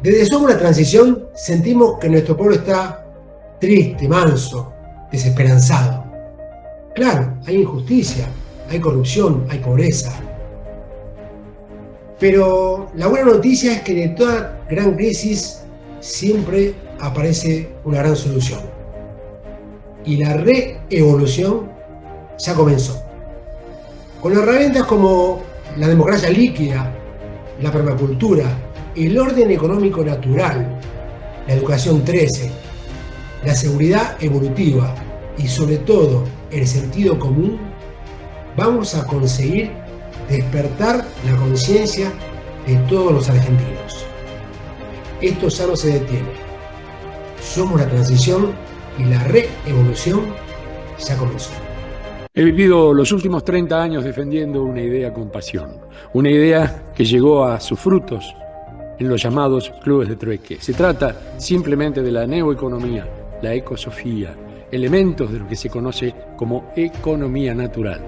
Desde Somos la Transición sentimos que nuestro pueblo está triste, manso, desesperanzado. Claro, hay injusticia, hay corrupción, hay pobreza. Pero la buena noticia es que de toda gran crisis siempre aparece una gran solución. Y la reevolución ya comenzó. Con herramientas como la democracia líquida, la permacultura, el orden económico natural, la educación 13, la seguridad evolutiva y sobre todo el sentido común, vamos a conseguir despertar la conciencia de todos los argentinos. Esto ya no se detiene. Somos la transición y la reevolución ya comenzó. He vivido los últimos 30 años defendiendo una idea con pasión, una idea que llegó a sus frutos en los llamados clubes de trueque. Se trata simplemente de la neoeconomía, la ecosofía, elementos de lo que se conoce como economía natural.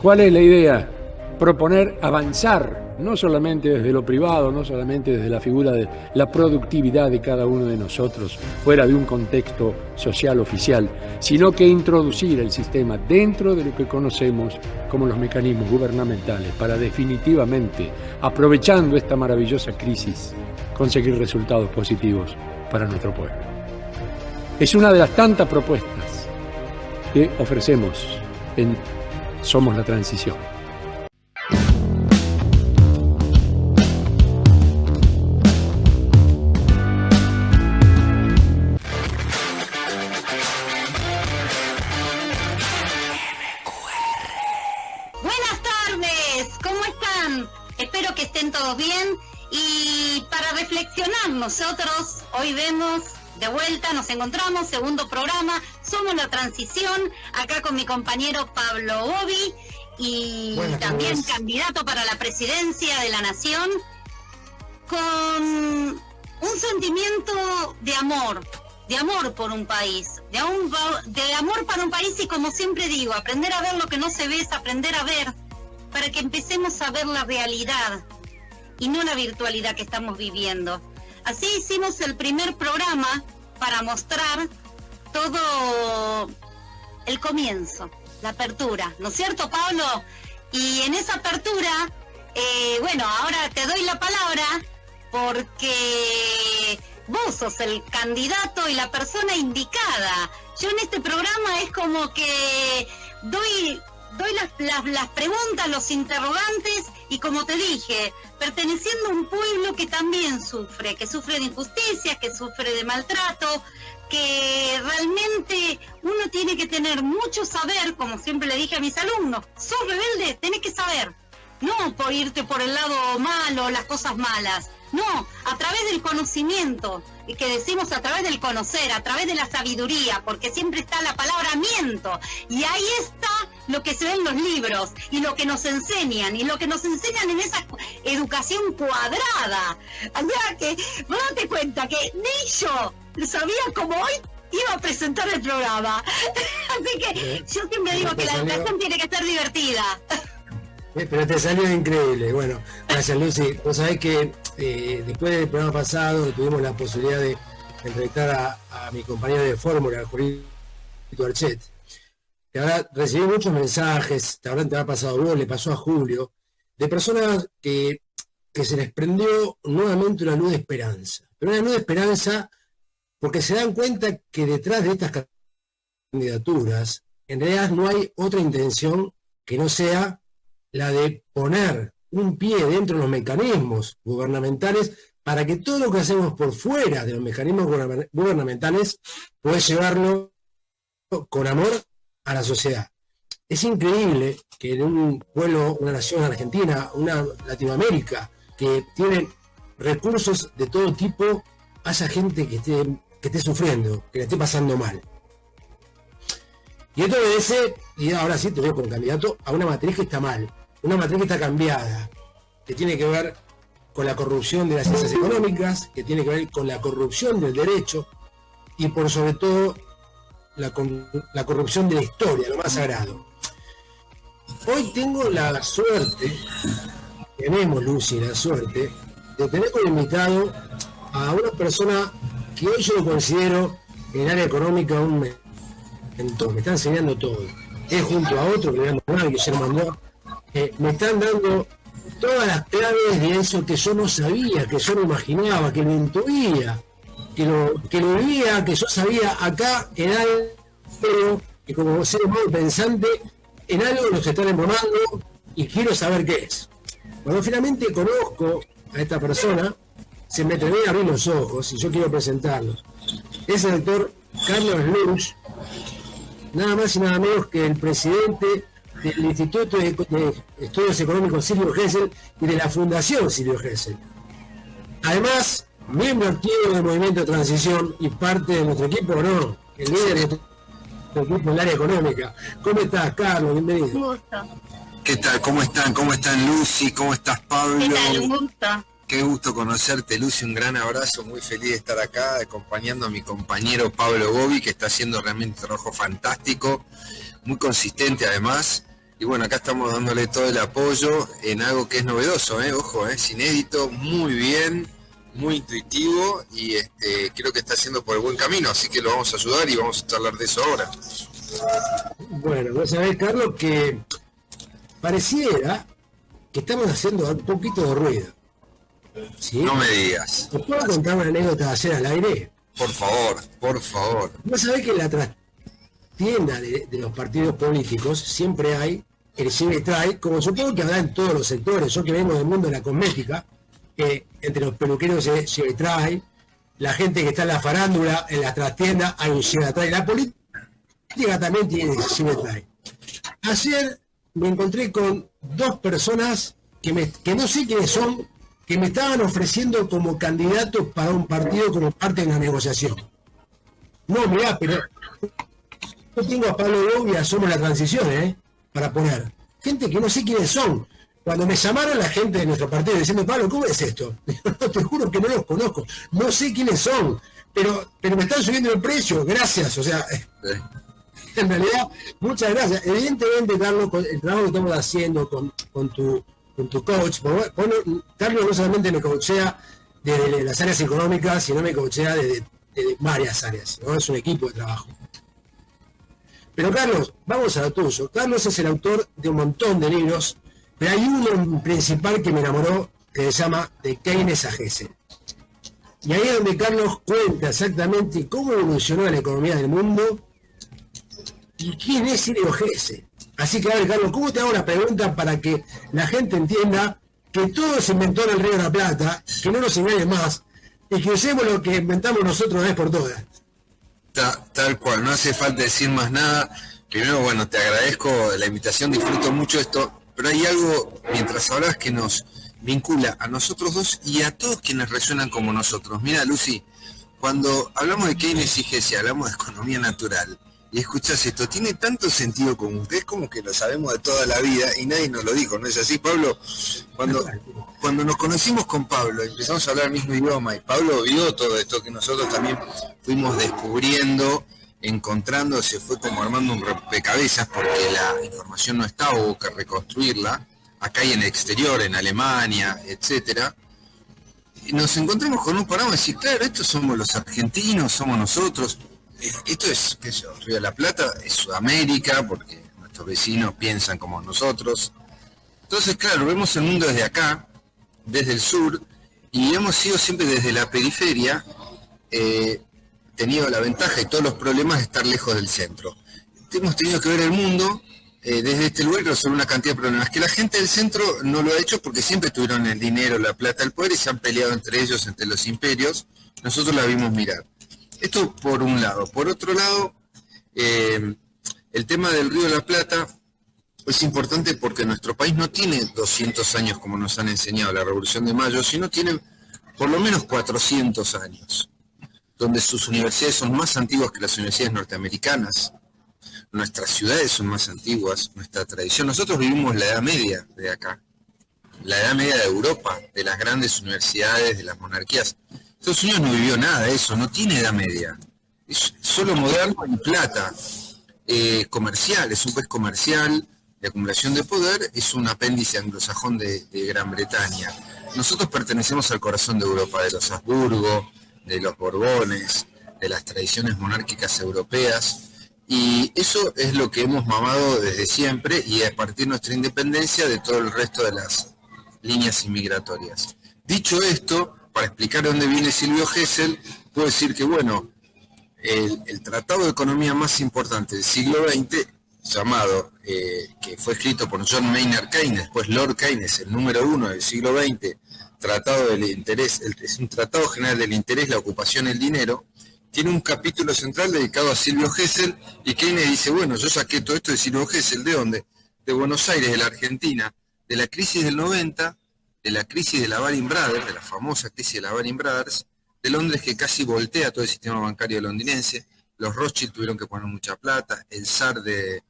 ¿Cuál es la idea? Proponer avanzar, no solamente desde lo privado, no solamente desde la figura de la productividad de cada uno de nosotros, fuera de un contexto social oficial, sino que introducir el sistema dentro de lo que conocemos como los mecanismos gubernamentales para definitivamente, aprovechando esta maravillosa crisis, conseguir resultados positivos para nuestro pueblo. Es una de las tantas propuestas que ofrecemos en Somos la Transición. Todos bien, y para reflexionar nosotros hoy vemos de vuelta, nos encontramos, segundo programa, Somos la Transición, acá con mi compañero Pablo Bovi y también candidato para la presidencia de la Nación, con un sentimiento de amor por un país, de amor para un país, y como siempre digo, aprender a ver lo que no se ve es aprender a ver, para que empecemos a ver la realidad y no la virtualidad que estamos viviendo. Así hicimos el primer programa para mostrar todo el comienzo, la apertura, ¿no es cierto, Pablo? Y en esa apertura, ahora te doy la palabra porque vos sos el candidato y la persona indicada. Yo en este programa es como que doy las preguntas, los interrogantes, y como te dije, perteneciendo a un pueblo que también sufre de injusticias, que sufre de maltrato, que realmente uno tiene que tener mucho saber, como siempre le dije a mis alumnos, sos rebelde, tenés que saber, no por irte por el lado malo, las cosas malas, no, a través del conocimiento, y que decimos a través del conocer, a través de la sabiduría, porque siempre está la palabra miento, y ahí está lo que se ve en los libros, y lo que nos enseñan, en esa educación cuadrada. O sea que, vos date cuenta que ni yo sabía cómo hoy iba a presentar el programa. Así que yo siempre digo que la educación tiene que ser divertida. Pero te salió increíble. Bueno, gracias, Lucy. Vos sabés que después del programa pasado tuvimos la posibilidad de entrevistar a mi compañero de fórmula, Julito Archet. Que ahora recibí muchos mensajes, te habrá pasado a vos, le pasó a Julio, de personas que se les prendió nuevamente una luz de esperanza. Pero una luz de esperanza porque se dan cuenta que detrás de estas candidaturas, en realidad no hay otra intención que no sea la de poner un pie dentro de los mecanismos gubernamentales para que todo lo que hacemos por fuera de los mecanismos gubernamentales pueda llevarlo con amor a la sociedad. Es increíble que en un pueblo, una nación argentina, una Latinoamérica, que tiene recursos de todo tipo, haya gente que esté sufriendo, que le esté pasando mal. Y esto obedece, y ahora sí te veo como candidato, a una matriz que está mal, una matriz que está cambiada, que tiene que ver con la corrupción de las ciencias económicas, que tiene que ver con la corrupción del derecho, y por sobre todo la corrupción de la historia, lo más sagrado. Hoy tengo la suerte, tenemos, Lucy, la suerte de tener como invitado a una persona que hoy yo lo considero en el área económica un mentor, me está enseñando todo. Es junto a otro que le llamo Guillermo Andor, me están dando todas las claves de eso que yo no sabía, que yo no imaginaba, que lo intuía, que lo vivía, que yo sabía acá en algo, que como ser humano pensante, en algo nos están embromando y quiero saber qué es. Cuando finalmente conozco a esta persona, se me terminan a abrir los ojos y yo quiero presentarlo. Es el doctor Carlos Luch, nada más y nada menos que el presidente del Instituto de Estudios Económicos Silvio Gesell y de la Fundación Silvio Gesell. Además, miembro activo del Movimiento de Transición y parte de nuestro equipo, ¿no? El líder de nuestro equipo en el área económica. ¿Cómo estás, Carlos? Bienvenido. Un gusto. ¿Qué tal? ¿Cómo están? ¿Cómo están, Lucy? ¿Cómo estás, Pablo? ¿Qué tal? Un gusto. Qué gusto conocerte, Lucy. Un gran abrazo. Muy feliz de estar acá acompañando a mi compañero Pablo Gobi, que está haciendo realmente un trabajo fantástico, muy consistente además. Y bueno, acá estamos dándole todo el apoyo en algo que es novedoso, ojo, es inédito, muy bien, muy intuitivo y creo que está haciendo por el buen camino, así que lo vamos a ayudar y vamos a charlar de eso ahora. Bueno, vos sabés, Carlos, que pareciera que estamos haciendo un poquito de ruido. ¿Sí? No me digas. ¿Te puedo contar una anécdota ayer al aire? Por favor, por favor. Vos sabés que en la trastienda de los partidos políticos siempre hay el lleve y trae, como supongo que habrá en todos los sectores. Yo que vengo del mundo de la cosmética, entre los peluqueros se lleve y trae, la gente que está en la farándula, en la trastienda, hay un lleve y trae. La política también tiene lleve y trae. Ayer me encontré con dos personas que no sé quiénes son, que me estaban ofreciendo como candidatos para un partido como parte de la negociación. No, mirá, pero yo tengo a Pablo Gobi y a Somos la Transición, para poner. Gente que no sé quiénes son. Cuando me llamaron la gente de nuestro partido diciendo, Pablo, ¿cómo es esto? No, te juro que no los conozco. No sé quiénes son, pero me están subiendo el precio. Gracias, o sea... En realidad, muchas gracias. Evidentemente, Carlos, el trabajo que estamos haciendo con tu coach, Carlos no solamente me coachea desde las áreas económicas, sino me coachea desde varias áreas, ¿no? Es un equipo de trabajo. Pero Carlos, vamos a lo tuyo. Carlos es el autor de un montón de libros, pero hay uno principal que me enamoró, que se llama De Keynes a Gesell. Y ahí es donde Carlos cuenta exactamente cómo evolucionó la economía del mundo y quién es Silvio Gesell. Así que, a ver, Carlos, ¿cómo te hago la pregunta para que la gente entienda que todo se inventó en el Río de la Plata, que no nos engañen más, y que usemos lo que inventamos nosotros una vez por todas? Tal cual, no hace falta decir más nada. Primero, bueno, te agradezco la invitación, disfruto mucho esto, pero hay algo, mientras hablas, que nos vincula a nosotros dos y a todos quienes resuenan como nosotros. Mira, Lucy, cuando hablamos de Keynes y Gesell, hablamos de economía natural, y escuchás esto, tiene tanto sentido común, que es como que lo sabemos de toda la vida y nadie nos lo dijo, ¿no es así, Pablo? Cuando nos conocimos con Pablo, empezamos a hablar el mismo idioma y Pablo vio todo esto que nosotros también fuimos descubriendo, encontrando, se fue como armando un rompecabezas porque la información no estaba, hubo que reconstruirla, acá y en el exterior, en Alemania, etcétera. Y nos encontramos con un panorama y decir, claro, estos somos los argentinos, somos nosotros. Esto es, qué sé yo, Río de la Plata, es Sudamérica, porque nuestros vecinos piensan como nosotros. Entonces, claro, vemos el mundo desde acá, desde el sur, y hemos sido siempre desde la periferia, tenido la ventaja y todos los problemas de estar lejos del centro. Hemos tenido que ver el mundo desde este lugar y resolver una cantidad de problemas que la gente del centro no lo ha hecho porque siempre tuvieron el dinero, la plata, el poder y se han peleado entre ellos, entre los imperios. Nosotros la vimos mirar. Esto por un lado. Por otro lado, el tema del Río de la Plata es importante porque nuestro país no tiene 200 años como nos han enseñado la Revolución de Mayo, sino tiene por lo menos 400 años, donde sus universidades son más antiguas que las universidades norteamericanas, nuestras ciudades son más antiguas, nuestra tradición. Nosotros vivimos la Edad Media de acá, la Edad Media de Europa, de las grandes universidades, de las monarquías. Estados Unidos no vivió nada de eso, no tiene Edad Media, es solo moderno y plata, comercial, es un país comercial, de acumulación de poder, es un apéndice anglosajón de Gran Bretaña. nosotros pertenecemos al corazón de Europa, de los Habsburgo, de los Borbones, de las tradiciones monárquicas europeas, y eso es lo que hemos mamado desde siempre, y a partir de nuestra independencia de todo el resto de las líneas inmigratorias. Dicho esto, para explicar de dónde viene Silvio Gesell, puedo decir que, bueno, el tratado de economía más importante del siglo XX, llamado, que fue escrito por John Maynard Keynes, después Lord Keynes, el número 1 del siglo XX, Tratado del Interés, es un tratado general del interés, la ocupación, el dinero, tiene un capítulo central dedicado a Silvio Gesell, y Keynes dice, bueno, yo saqué todo esto de Silvio Gesell, ¿de dónde? De Buenos Aires, de la Argentina, de la crisis del 90, de la crisis de la Baring Brothers, de la famosa crisis de la Baring Brothers, de Londres, que casi voltea todo el sistema bancario londinense, los Rothschild tuvieron que poner mucha plata, el zar de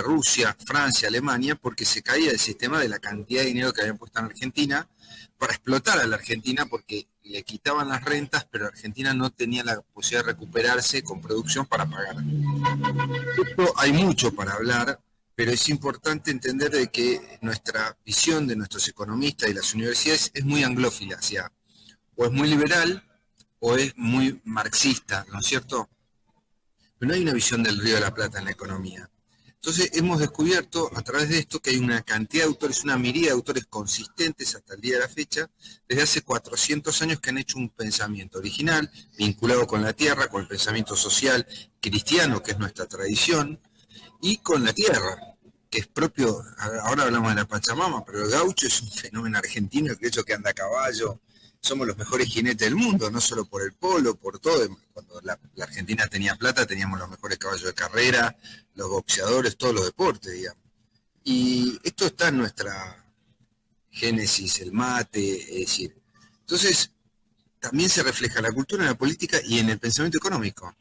Rusia, Francia, Alemania, porque se caía el sistema de la cantidad de dinero que habían puesto en Argentina para explotar a la Argentina, porque le quitaban las rentas, pero Argentina no tenía la posibilidad de recuperarse con producción para pagar. Esto hay mucho para hablar, pero es importante entender de que nuestra visión de nuestros economistas y las universidades es muy anglófila, o sea, o es muy liberal o es muy marxista, ¿no es cierto? Pero no hay una visión del Río de la Plata en la economía. Entonces hemos descubierto a través de esto que hay una cantidad de autores, una miríada de autores consistentes hasta el día de la fecha, desde hace 400 años, que han hecho un pensamiento original, vinculado con la tierra, con el pensamiento social cristiano, que es nuestra tradición, y con la tierra, que es propio. Ahora hablamos de la Pachamama, pero el gaucho es un fenómeno argentino, de hecho que anda a caballo. Somos los mejores jinetes del mundo, no solo por el polo, por todo. Cuando la Argentina tenía plata, teníamos los mejores caballos de carrera, los boxeadores, todos los deportes, digamos. Y esto está en nuestra génesis, el mate, es decir. Entonces, también se refleja en la cultura, en la política y en el pensamiento económico.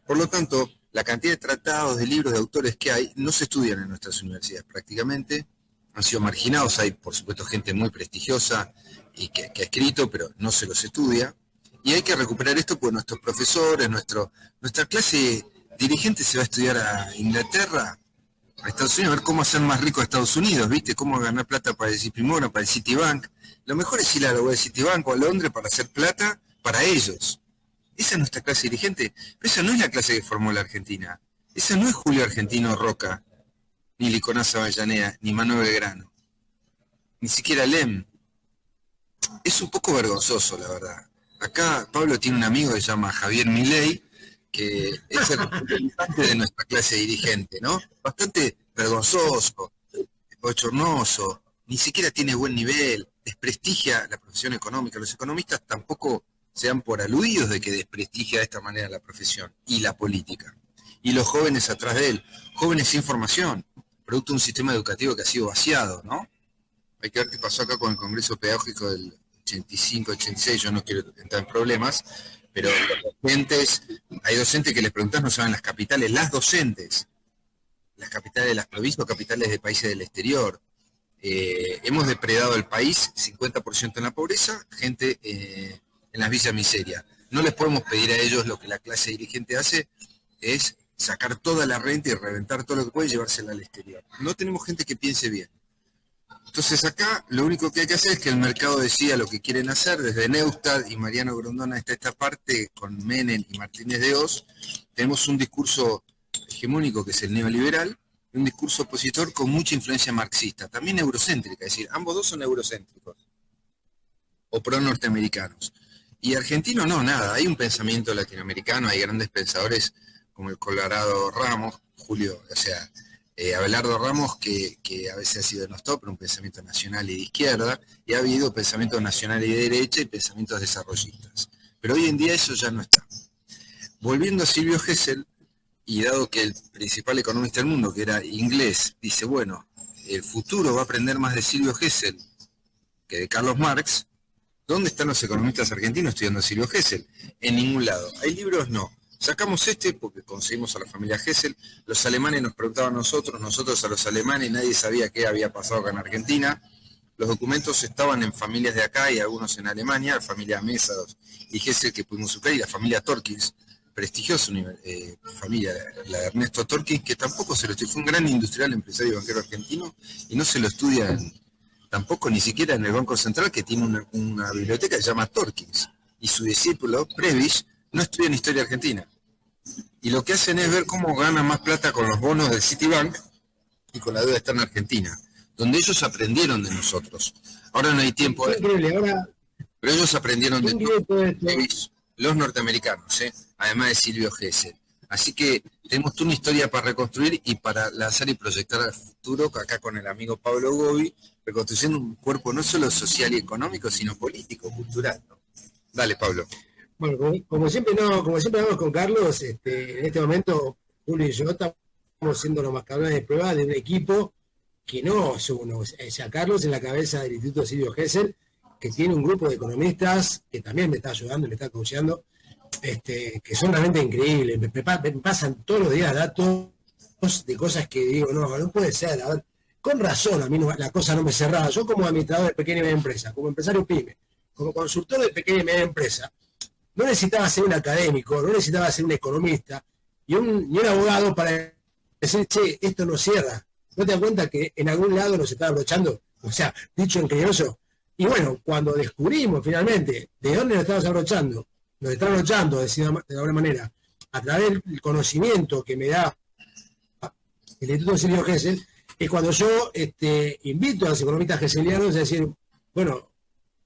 Por lo tanto, la cantidad de tratados, de libros, de autores que hay, no se estudian en nuestras universidades prácticamente. Han sido marginados, hay por supuesto gente muy prestigiosa y que ha escrito, pero no se los estudia. Y hay que recuperar esto porque nuestros profesores, nuestra clase dirigente se va a estudiar a Inglaterra, a Estados Unidos, a ver cómo hacer más rico a Estados Unidos, ¿viste? Cómo ganar plata para el JP Morgan, para el Citibank. Lo mejor es ir a la web de Citibank o a Londres para hacer plata para ellos. Esa es nuestra clase dirigente, pero esa no es la clase que formó la Argentina. Esa no es Julio Argentino Roca, ni Liconaza Avellaneda, ni Manuel Belgrano, ni siquiera Lem. Es un poco vergonzoso, la verdad. Acá Pablo tiene un amigo que se llama Javier Milei, que es el representante de nuestra clase dirigente, ¿no? Bastante vergonzoso, bochornoso, ni siquiera tiene buen nivel, desprestigia la profesión económica. Los economistas tampoco se dan por aludidos de que desprestigia de esta manera la profesión y la política. Y los jóvenes atrás de él, jóvenes sin formación, producto de un sistema educativo que ha sido vaciado, ¿no? Hay que ver qué pasó acá con el Congreso Pedagógico del 85-86, yo no quiero entrar en problemas, pero los docentes, hay docentes que les preguntan, no saben las capitales, las docentes, las capitales de las provincias o capitales de países del exterior. Hemos depredado el país, 50% en la pobreza, gente en las villas miseria. No les podemos pedir a ellos lo que la clase dirigente hace, es sacar toda la renta y reventar todo lo que puede y llevársela al exterior. No tenemos gente que piense bien. Entonces acá lo único que hay que hacer es que el mercado decida lo que quieren hacer. Desde Neustadt y Mariano Grondona está esta parte, con Menem y Martínez de Oz, tenemos un discurso hegemónico que es el neoliberal, y un discurso opositor con mucha influencia marxista, también eurocéntrica, es decir, ambos dos son eurocéntricos, o pro-norteamericanos. Y argentino no, nada, hay un pensamiento latinoamericano, hay grandes pensadores como el Colorado Ramos, Julio, o sea, Abelardo Ramos, que a veces ha sido denostado por un pensamiento nacional y de izquierda, y ha habido pensamientos nacionales y de derecha y pensamientos desarrollistas. Pero hoy en día eso ya no está. Volviendo a Silvio Gesell, y dado que el principal economista del mundo, que era inglés, dice, bueno, el futuro va a aprender más de Silvio Gesell que de Carlos Marx, ¿dónde están los economistas argentinos estudiando a Silvio Gesell? En ningún lado. ¿Hay libros? No. Sacamos este porque conseguimos a la familia Gesell. Los alemanes nos preguntaban a nosotros a los alemanes, nadie sabía qué había pasado acá en Argentina. Los documentos estaban en familias de acá y algunos en Alemania, la familia Mesa y Gesell que pudimos superar, y la familia Torkins, prestigiosa familia, la de Ernesto Torkins, que tampoco se lo estudia, fue un gran industrial, empresario y banquero argentino, y no se lo estudia tampoco ni siquiera en el Banco Central, que tiene una biblioteca que se llama Torkins, y su discípulo, Prebisch, no estudia en historia argentina. Y lo que hacen es ver cómo ganan más plata con los bonos del Citibank y con la deuda externa argentina, donde ellos aprendieron de nosotros. Ahora no hay tiempo, pero ellos aprendieron de nosotros, los norteamericanos, además de Silvio Gesell. Así que tenemos toda una historia para reconstruir y para lanzar y proyectar al futuro, acá con el amigo Pablo Gobi, reconstruyendo un cuerpo no solo social y económico, sino político, cultural, ¿no? Dale, Pablo. Bueno, como siempre hablamos con Carlos, en este momento Julio y yo estamos siendo los mascarones de prueba de un equipo que no es uno. O sea, Carlos en la cabeza del Instituto Silvio Gesell, que tiene un grupo de economistas que también me está ayudando, me está coacheando, que son realmente increíbles. Me pasan todos los días datos de cosas que digo, no puede ser. A ver, con razón, a mí la cosa no me cerraba. Yo como administrador de pequeña y media empresa, como empresario PYME, como consultor de pequeña y media empresa, no necesitaba ser un académico, no necesitaba ser un economista y un abogado para decir, che, esto no cierra. ¿No te das cuenta que en algún lado nos está abrochando? O sea, dicho en criollo. Y bueno, cuando descubrimos finalmente de dónde nos estamos abrochando, nos está abrochando de alguna manera, a través del conocimiento que me da el Instituto Silvio Gesell, es cuando yo invito a los economistas geselianos a decir, bueno,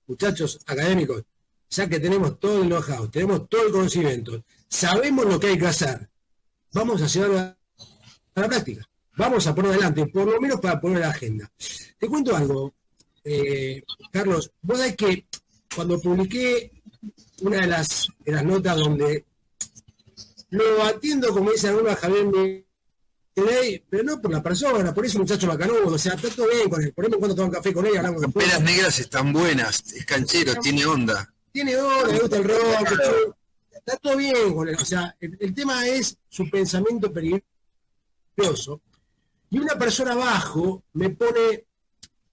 muchachos académicos, ya que tenemos todo el know-how, tenemos todo el conocimiento, sabemos lo que hay que hacer, vamos a llevarlo a la práctica, vamos a poner adelante, por lo menos para poner la agenda. Te cuento algo, Carlos, vos sabés que cuando publiqué una de las notas donde lo atiendo, como dice alguna Javier Milei, pero no por la persona, por ese muchacho bacanudo, o sea, está todo bien con él, por ejemplo, cuando toman café con él, hablamos de peras negras están buenas, es canchero, tiene onda. Tiene onda, le gusta el rock, está todo bien con él, o sea, el tema es su pensamiento peligroso. Y una persona abajo me pone,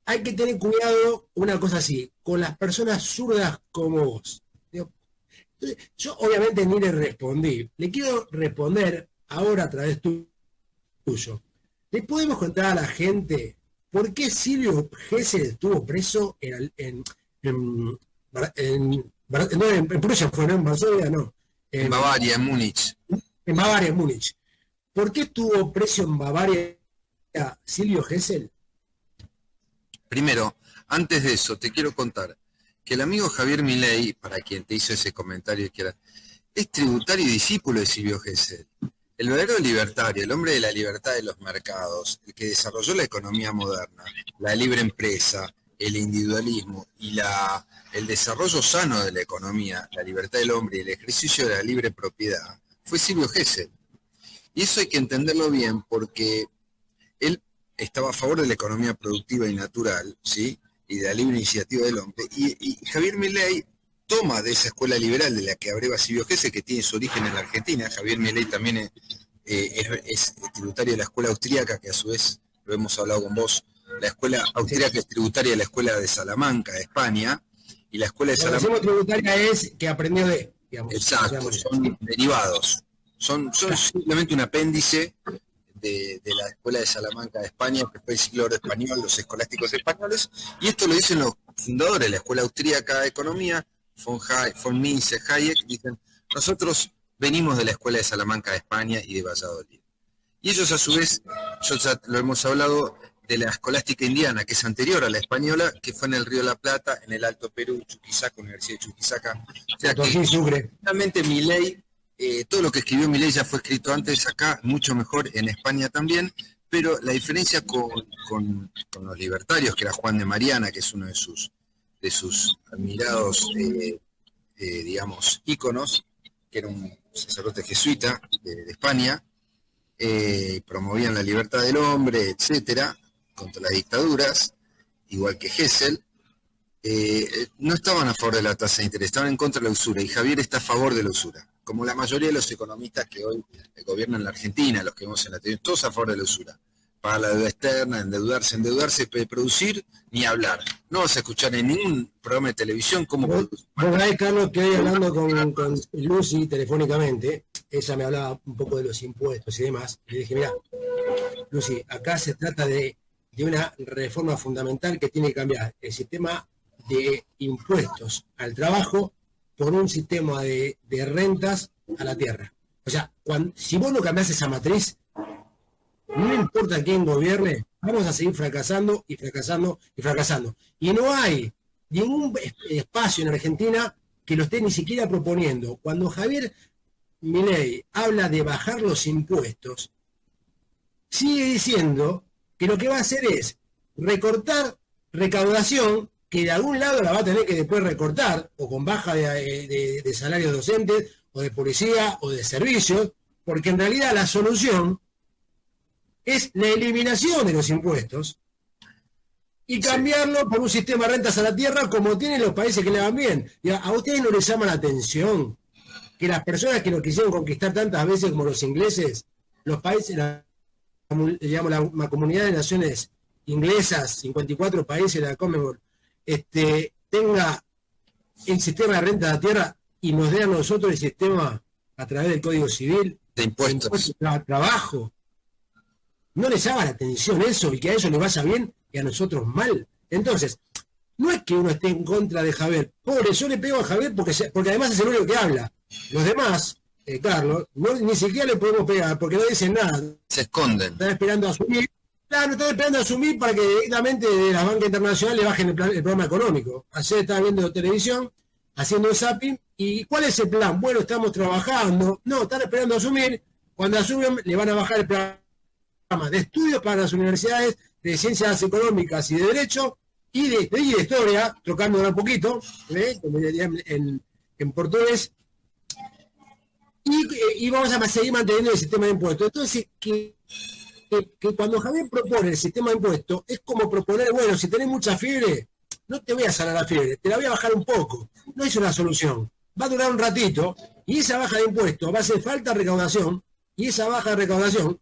hay que tener cuidado, una cosa así, con las personas zurdas como vos. Entonces, yo obviamente ni le respondí, le quiero responder ahora a través tuyo. ¿Le podemos contar a la gente por qué Silvio Gesell estuvo preso en Prusia fue, ¿no? En Varsovia, no. En Bavaria, en Múnich. En Bavaria, en Múnich. ¿Por qué estuvo preso en Bavaria Silvio Gesell? Primero, antes de eso, te quiero contar que el amigo Javier Milei, para quien te hizo ese comentario, es tributario y discípulo de Silvio Gesell. El verdadero libertario, el hombre de la libertad de los mercados, el que desarrolló la economía moderna, la libre empresa, el individualismo y el desarrollo sano de la economía, la libertad del hombre y el ejercicio de la libre propiedad, fue Silvio Gesell. Y eso hay que entenderlo bien porque él estaba a favor de la economía productiva y natural, ¿sí? Y de la libre iniciativa del hombre. Y Javier Milei toma de esa escuela liberal de la que abreva Silvio Gesell, que tiene su origen en la Argentina. Javier Milei también es tributario de la escuela austríaca, que a su vez, lo hemos hablado con vos, la escuela austríaca es tributaria de la escuela de Salamanca, de España, y la escuela de Salamanca... La tributaria es que aprendió de... Digamos, exacto, son derivados. Son simplemente un apéndice de la escuela de Salamanca de España, que fue el siglo de oro español, los escolásticos españoles, y esto lo dicen los fundadores de la escuela austríaca de economía, von Mises, Hayek, dicen, nosotros venimos de la escuela de Salamanca de España y de Valladolid. Y ellos a su vez, ya lo hemos hablado, de la escolástica indiana, que es anterior a la española, que fue en el Río de la Plata, en el Alto Perú, Chuquisaca, Universidad de Chuquisaca. O sea que realmente Milei, todo lo que escribió Milei ya fue escrito antes acá, mucho mejor en España también, pero la diferencia con los libertarios, que era Juan de Mariana, que es uno de sus admirados, digamos, íconos, que era un sacerdote jesuita de España, promovían la libertad del hombre, etcétera, contra las dictaduras, igual que Gesell, no estaban a favor de la tasa de interés, estaban en contra de la usura, y Javier está a favor de la usura, como la mayoría de los economistas que hoy gobiernan la Argentina, los que vemos en la televisión, todos a favor de la usura. Pagar la deuda externa, endeudarse, producir, ni hablar. No vas a escuchar en ningún programa de televisión cómo producir. Bueno, Carlos, que hoy hablando con Lucy telefónicamente, ella me hablaba un poco de los impuestos y demás, y le dije, mira, Lucy, acá se trata de de una reforma fundamental que tiene que cambiar el sistema de impuestos al trabajo por un sistema de rentas a la tierra. O sea, si vos no cambiás esa matriz, no importa quién gobierne, vamos a seguir fracasando y fracasando y fracasando. Y no hay ningún espacio en Argentina que lo esté ni siquiera proponiendo. Cuando Javier Milei habla de bajar los impuestos, sigue diciendo que lo que va a hacer es recortar recaudación, que de algún lado la va a tener que después recortar, o con baja de salarios docentes, o de policía, o de servicios, porque en realidad la solución es la eliminación de los impuestos y cambiarlo por un sistema de rentas a la tierra como tienen los países que le van bien. Y a ustedes no les llama la atención que las personas que lo quisieron conquistar tantas veces como los ingleses, los países, digamos, la comunidad de naciones inglesas, 54 países de la Commonwealth, tenga el sistema de renta a la tierra y nos dé a nosotros el sistema a través del Código Civil de impuestos de trabajo? ¿No les llama la atención eso y que a ellos les vaya bien y a nosotros mal? Entonces, no es que uno esté en contra de Javier. Pobre, yo le pego a Javier porque además es el único que habla. Los demás, Carlos, ni siquiera le podemos pegar porque no dicen nada. Se esconden. Están esperando a asumir. Claro, están esperando a asumir para que directamente de la banca internacional le bajen el programa económico. Ayer estaba viendo televisión, haciendo zapping. ¿Y cuál es el plan? Bueno, estamos trabajando. No, están esperando a asumir. Cuando asumen, le van a bajar el programa de estudios para las universidades de ciencias económicas y de derecho y de historia, trocándola un poquito, en portugués, y vamos a seguir manteniendo el sistema de impuestos. Entonces, que cuando Javier propone el sistema de impuestos, es como proponer, bueno, si tenés mucha fiebre, no te voy a sanar la fiebre, te la voy a bajar un poco. No es una solución. Va a durar un ratito, y esa baja de impuestos va a hacer falta recaudación, y esa baja de recaudación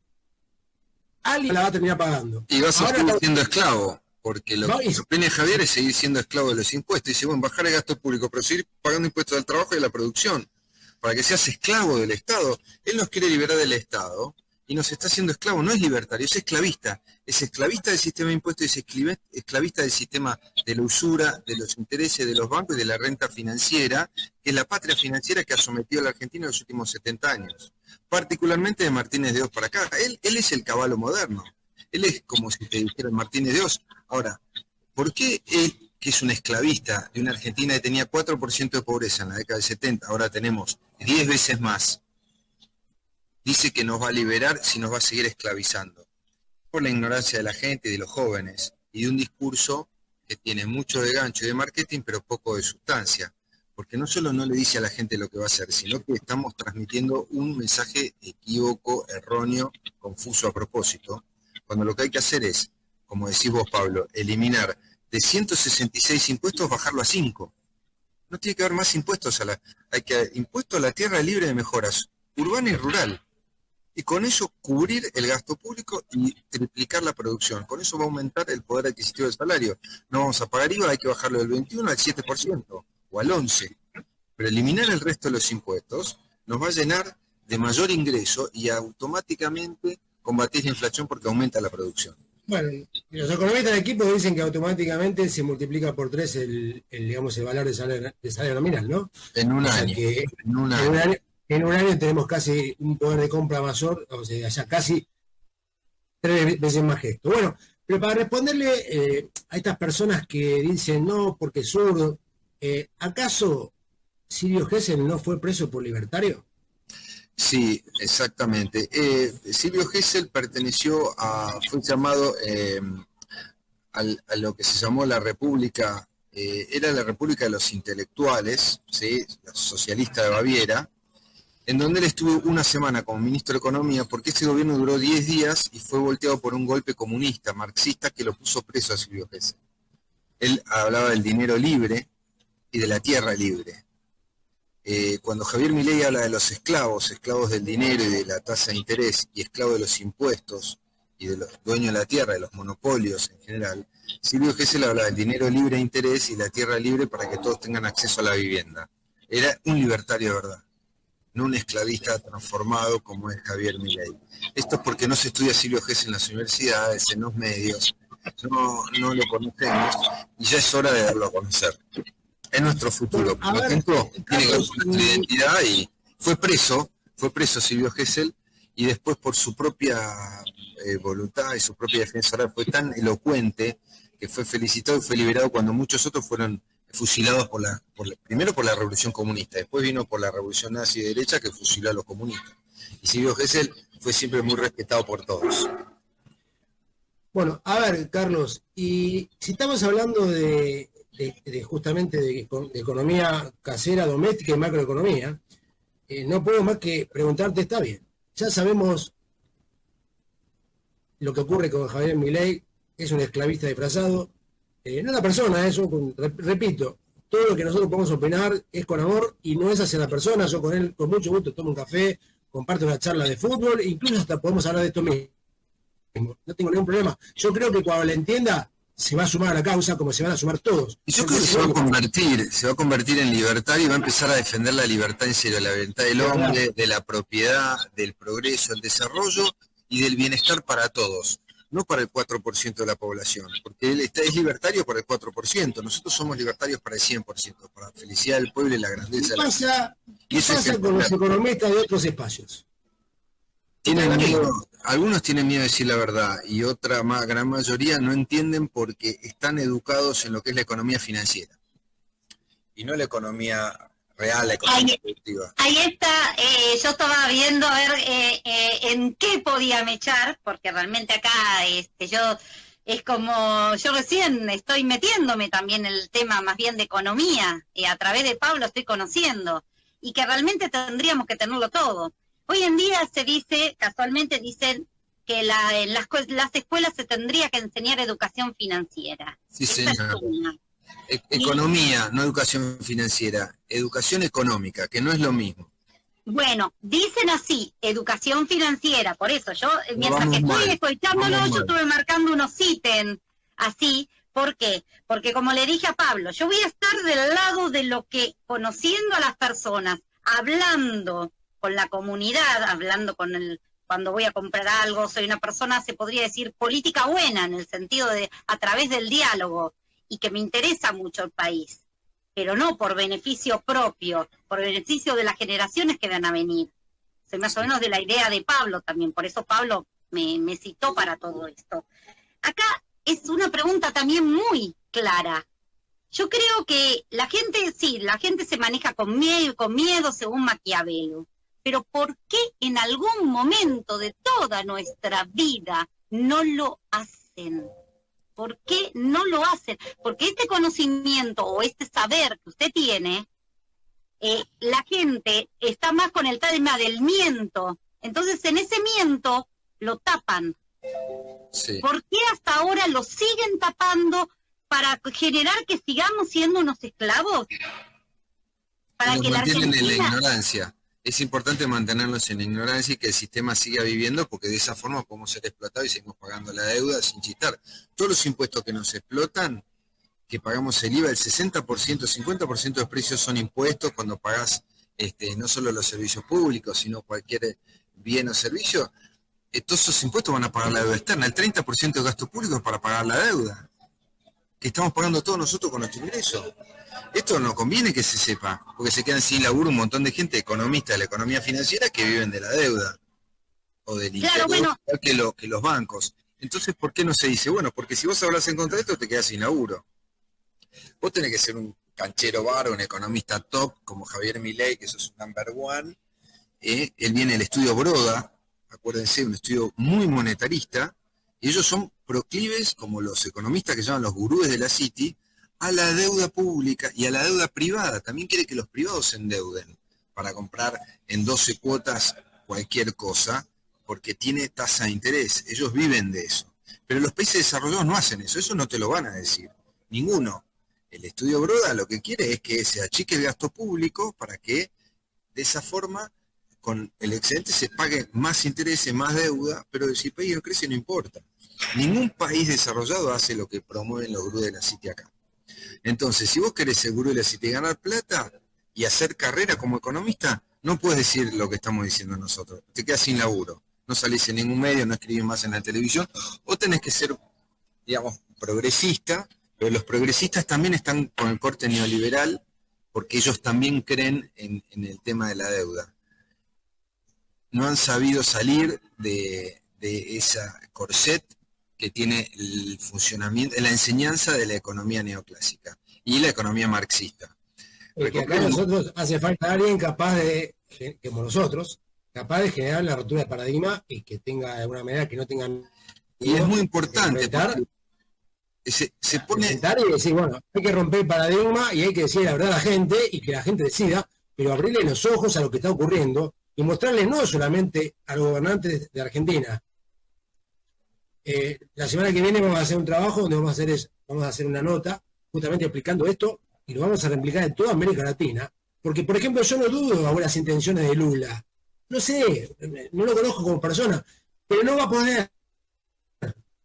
alguien la va a terminar pagando. Y vas a seguir siendo esclavo, porque lo que propone Javier es seguir siendo esclavo de los impuestos. Dice, bueno, bajar el gasto público, pero seguir pagando impuestos al trabajo y a la producción, para que seas esclavo del Estado. Él nos quiere liberar del Estado y nos está haciendo esclavo. No es libertario, es esclavista. Es esclavista del sistema de impuestos, es esclavista del sistema de la usura, de los intereses de los bancos y de la renta financiera, que es la patria financiera que ha sometido a la Argentina en los últimos 70 años. Particularmente de Martínez de Oz para acá. Él es el caballo moderno. Él es como si te dijeran Martínez de Oz. Ahora, ¿por qué él, que es un esclavista de una Argentina que tenía 4% de pobreza en la década del 70, ahora tenemos 10 veces más, dice que nos va a liberar si nos va a seguir esclavizando? Por la ignorancia de la gente y de los jóvenes, y de un discurso que tiene mucho de gancho y de marketing, pero poco de sustancia. Porque no solo no le dice a la gente lo que va a hacer, sino que estamos transmitiendo un mensaje equívoco, erróneo, confuso a propósito, cuando lo que hay que hacer es, como decís vos, Pablo, eliminar de 166 impuestos, bajarlo a 5. No tiene que haber más impuestos hay que impuesto a la tierra libre de mejoras, urbana y rural. Y con eso cubrir el gasto público y triplicar la producción. Con eso va a aumentar el poder adquisitivo del salario. No vamos a pagar IVA, hay que bajarlo del 21 al 7%. O al 11%, pero eliminar el resto de los impuestos nos va a llenar de mayor ingreso y automáticamente combatir la inflación porque aumenta la producción. Bueno, los economistas del equipo dicen que automáticamente se multiplica por 3 el valor de salario nominal, ¿no? En un año. En un año tenemos casi un poder de compra mayor, o sea, ya casi 3 veces más que esto. Bueno, pero para responderle a estas personas que dicen no, porque es zurdo, ¿acaso Silvio Gesell no fue preso por libertario? Sí, exactamente. Silvio Gesell fue llamado a lo que se llamó la República, era la República de los Intelectuales, ¿sí? La socialista de Baviera, en donde él estuvo una semana como ministro de Economía, porque ese gobierno duró 10 días y fue volteado por un golpe comunista, marxista, que lo puso preso a Silvio Gesell. Él hablaba del dinero libre y de la tierra libre. Cuando Javier Milei habla de los esclavos del dinero y de la tasa de interés, y esclavos de los impuestos, y de los dueños de la tierra, de los monopolios en general, Silvio Gesell habla del dinero libre de interés y la tierra libre para que todos tengan acceso a la vivienda. Era un libertario de verdad, no un esclavista transformado como es Javier Milei. Esto es porque no se estudia Silvio Gesell en las universidades, en los medios, no lo conocemos y ya es hora de darlo a conocer. Es nuestro futuro, por lo tanto, tiene que ver con nuestra identidad y fue preso Silvio Gesell y después por su propia voluntad y su propia defensa oral fue tan elocuente que fue felicitado y fue liberado cuando muchos otros fueron fusilados primero por la revolución comunista, después vino por la revolución nazi de derecha que fusiló a los comunistas. Y Silvio Gesell fue siempre muy respetado por todos. Bueno, a ver, Carlos, y si estamos hablando justamente de economía casera, doméstica y macroeconomía, no puedo más que preguntarte, está bien, ya sabemos lo que ocurre con Javier Milei, es un esclavista disfrazado, no es una persona, eso, repito, todo lo que nosotros podemos opinar es con amor y no es hacia la persona. Yo con él, con mucho gusto, tomo un café, comparto una charla de fútbol, incluso hasta podemos hablar de esto mismo. No tengo ningún problema. Yo creo que cuando la entienda, se va a sumar a la causa como se van a sumar todos. Y yo creo que se va a convertir en libertario y va a empezar a defender la libertad en serio, la libertad del hombre, de la propiedad, del progreso, el desarrollo y del bienestar para todos. No para el 4% de la población, porque él es libertario para el 4%, nosotros somos libertarios para el 100%, para la felicidad del pueblo y la grandeza de la sociedad. ¿Qué pasa con los economistas de otros espacios? Tienen miedo, algunos tienen miedo de decir la verdad y otra gran mayoría no entienden porque están educados en lo que es la economía financiera y no la economía real, la economía productiva. Ahí está, yo estaba viendo a ver en qué podía me echar, porque realmente acá yo recién estoy metiéndome también en el tema más bien de economía, a través de Pablo estoy conociendo, y que realmente tendríamos que tenerlo todo. Hoy en día se dice, casualmente dicen, que en las escuelas se tendría que enseñar educación financiera. Sí, señor. Economía, no educación financiera, educación económica, que no es lo mismo. Bueno, dicen así, educación financiera, por eso yo, mientras que estoy escuchándolo, yo estuve marcando unos ítems así. ¿Por qué? Porque como le dije a Pablo, yo voy a estar del lado de lo que, conociendo a las personas, hablando con la comunidad, hablando cuando voy a comprar algo, soy una persona, se podría decir, política buena, en el sentido de, a través del diálogo, y que me interesa mucho el país, pero no por beneficio propio, por beneficio de las generaciones que van a venir. Soy más o menos de la idea de Pablo también, por eso Pablo me citó para todo esto. Acá es una pregunta también muy clara. Yo creo que la gente se maneja con miedo según Maquiavelo, pero ¿por qué en algún momento de toda nuestra vida no lo hacen? ¿Por qué no lo hacen? Porque este conocimiento o este saber que usted tiene, la gente está más con el tema del miento. Entonces, en ese miento lo tapan. Sí. ¿Por qué hasta ahora lo siguen tapando para generar que sigamos siendo unos esclavos? Para nos que la mantienen en la Argentina... ignorancia. Es importante mantenernos en la ignorancia y que el sistema siga viviendo, porque de esa forma podemos ser explotados y seguimos pagando la deuda sin chistar. Todos los impuestos que nos explotan, que pagamos el IVA, el 60%, 50% de los precios son impuestos cuando pagás no solo los servicios públicos, sino cualquier bien o servicio. Todos esos impuestos van a pagar la deuda externa. El 30% de gasto público es para pagar la deuda, que estamos pagando todos nosotros con nuestro ingreso. Esto no conviene que se sepa, porque se quedan sin laburo un montón de gente, economistas de la economía financiera, que viven de la deuda o del interés, igual que los bancos. Entonces, ¿por qué no se dice? Bueno, porque si vos hablas en contra de esto, te quedas sin laburo. Vos tenés que ser un canchero bar, un economista top, como Javier Milei, que eso es un number one. Él viene del estudio Broda, acuérdense, un estudio muy monetarista, y ellos son proclives, como los economistas que llaman los gurúes de la City, a la deuda pública y a la deuda privada. También quiere que los privados se endeuden para comprar en 12 cuotas cualquier cosa, porque tiene tasa de interés. Ellos viven de eso. Pero los países desarrollados no hacen eso no te lo van a decir. Ninguno. El estudio Broda lo que quiere es que se achique el gasto público para que de esa forma con el excedente se pague más intereses, más deuda, pero si el país no crece no importa. Ningún país desarrollado hace lo que promueven los gurús de la City acá. Entonces, si vos querés ser gurú de la City y ganar plata y hacer carrera como economista, no puedes decir lo que estamos diciendo nosotros. Te quedas sin laburo. No salís en ningún medio, no escribís más en la televisión, o tenés que ser digamos, progresista, pero los progresistas también están con el corte neoliberal porque ellos también creen en el tema de la deuda. No han sabido salir de esa corset que tiene el funcionamiento, la enseñanza de la economía neoclásica y la economía marxista. Que acá nosotros hace falta alguien capaz de, como nosotros, capaz de generar la ruptura de paradigma y que tenga de alguna manera que no tengan. Y es muy importante porque se pone. Y decir, bueno, hay que romper el paradigma y hay que decir la verdad a la gente y que la gente decida, pero abrirle los ojos a lo que está ocurriendo y mostrarle no solamente a los gobernantes de Argentina. La semana que viene vamos a hacer un trabajo donde vamos a hacer una nota justamente explicando esto y lo vamos a replicar en toda América Latina, porque por ejemplo yo no dudo de buenas intenciones de Lula, no sé, no lo conozco como persona, pero no va a poder,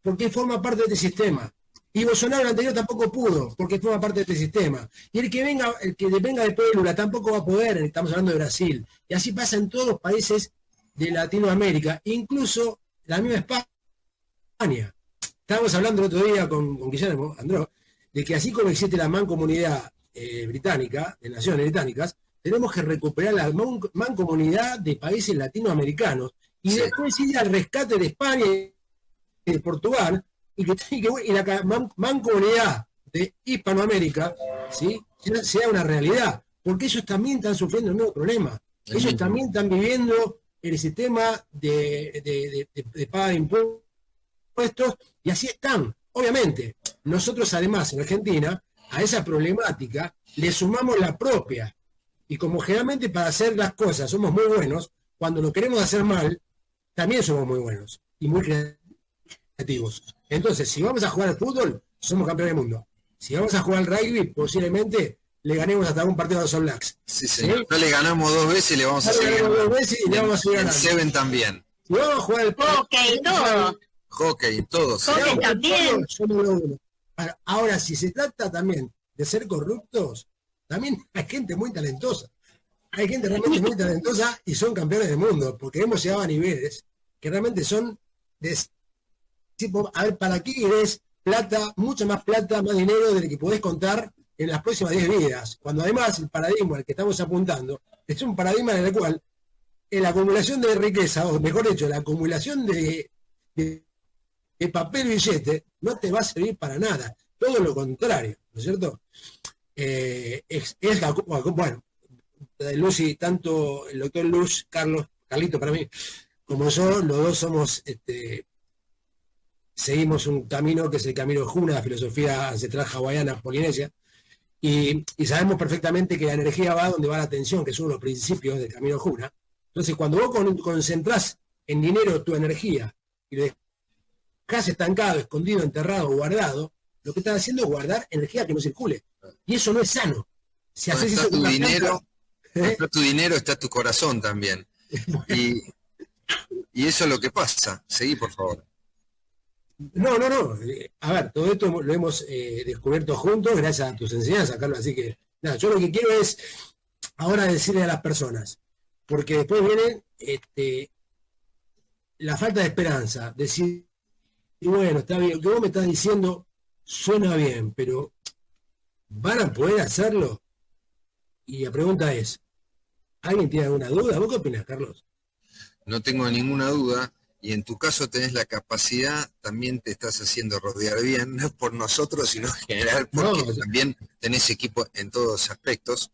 porque forma parte de este sistema. Y Bolsonaro el anterior tampoco pudo, porque forma parte de este sistema. Y el que venga después de Lula tampoco va a poder, estamos hablando de Brasil. Y así pasa en todos los países de Latinoamérica, incluso la misma España. Estábamos hablando el otro día con Guillermo Andró, de que así como existe la mancomunidad británica, de naciones británicas, tenemos que recuperar la mancomunidad de países latinoamericanos y después ir al rescate de España y de Portugal, y la mancomunidad de Hispanoamérica, ¿sí?, sea una realidad, porque ellos también están sufriendo el mismo problema. Ellos también están viviendo el sistema de paga de impuestos, y así están. Obviamente, nosotros además en Argentina, a esa problemática le sumamos la propia, y como generalmente para hacer las cosas somos muy buenos, cuando lo queremos hacer mal, también somos muy buenos y muy creativos. Entonces, si vamos a jugar al fútbol, somos campeones del mundo. Si vamos a jugar al rugby, posiblemente le ganemos hasta un partido a los All Blacks. Sí, señor. ¿Sí? No le ganamos 2 veces y le vamos a seguir ganando. 2 veces y le vamos a seguir ganando. El Seven también. Si vamos a jugar al hockey, todo. Hockey, todo. Hockey también. Ahora, si se trata también de ser corruptos, también hay gente muy talentosa. Hay gente realmente muy talentosa y son campeones del mundo, porque hemos llegado a niveles que realmente son de tipo, a ver, ¿para qué querés plata, mucha más plata, más dinero del que podés contar en las próximas 10 vidas? Cuando además el paradigma al que estamos apuntando es un paradigma en el cual la acumulación de riqueza, o mejor dicho, la acumulación de papel y billete no te va a servir para nada. Todo lo contrario, ¿no es cierto? Bueno, Lucy, tanto el doctor Luz, Carlito para mí, como yo, los dos somos, seguimos un camino que es el camino de Juna, la filosofía ancestral hawaiana polinesia, y sabemos perfectamente que la energía va donde va la atención, que son los principios del camino de Juna. Entonces, cuando vos concentrás en dinero tu energía y lo dejás estancado, escondido, enterrado, guardado, lo que estás haciendo es guardar energía que no circule. Y eso no es sano. Si haces eso con dinero, está tu dinero, está tu corazón también. Y eso es lo que pasa. Seguí, por favor. No. A ver, todo esto lo hemos descubierto juntos gracias a tus enseñanzas, Carlos. Así que, nada, yo lo que quiero es ahora decirle a las personas, porque después viene la falta de esperanza. Decir, y bueno, está bien, lo que vos me estás diciendo suena bien, pero ¿van a poder hacerlo? Y la pregunta es, ¿alguien tiene alguna duda? ¿Vos qué opinás, Carlos? No tengo ninguna duda. Y en tu caso tenés la capacidad, también te estás haciendo rodear bien, no por nosotros, sino en general, porque también tenés equipo en todos aspectos.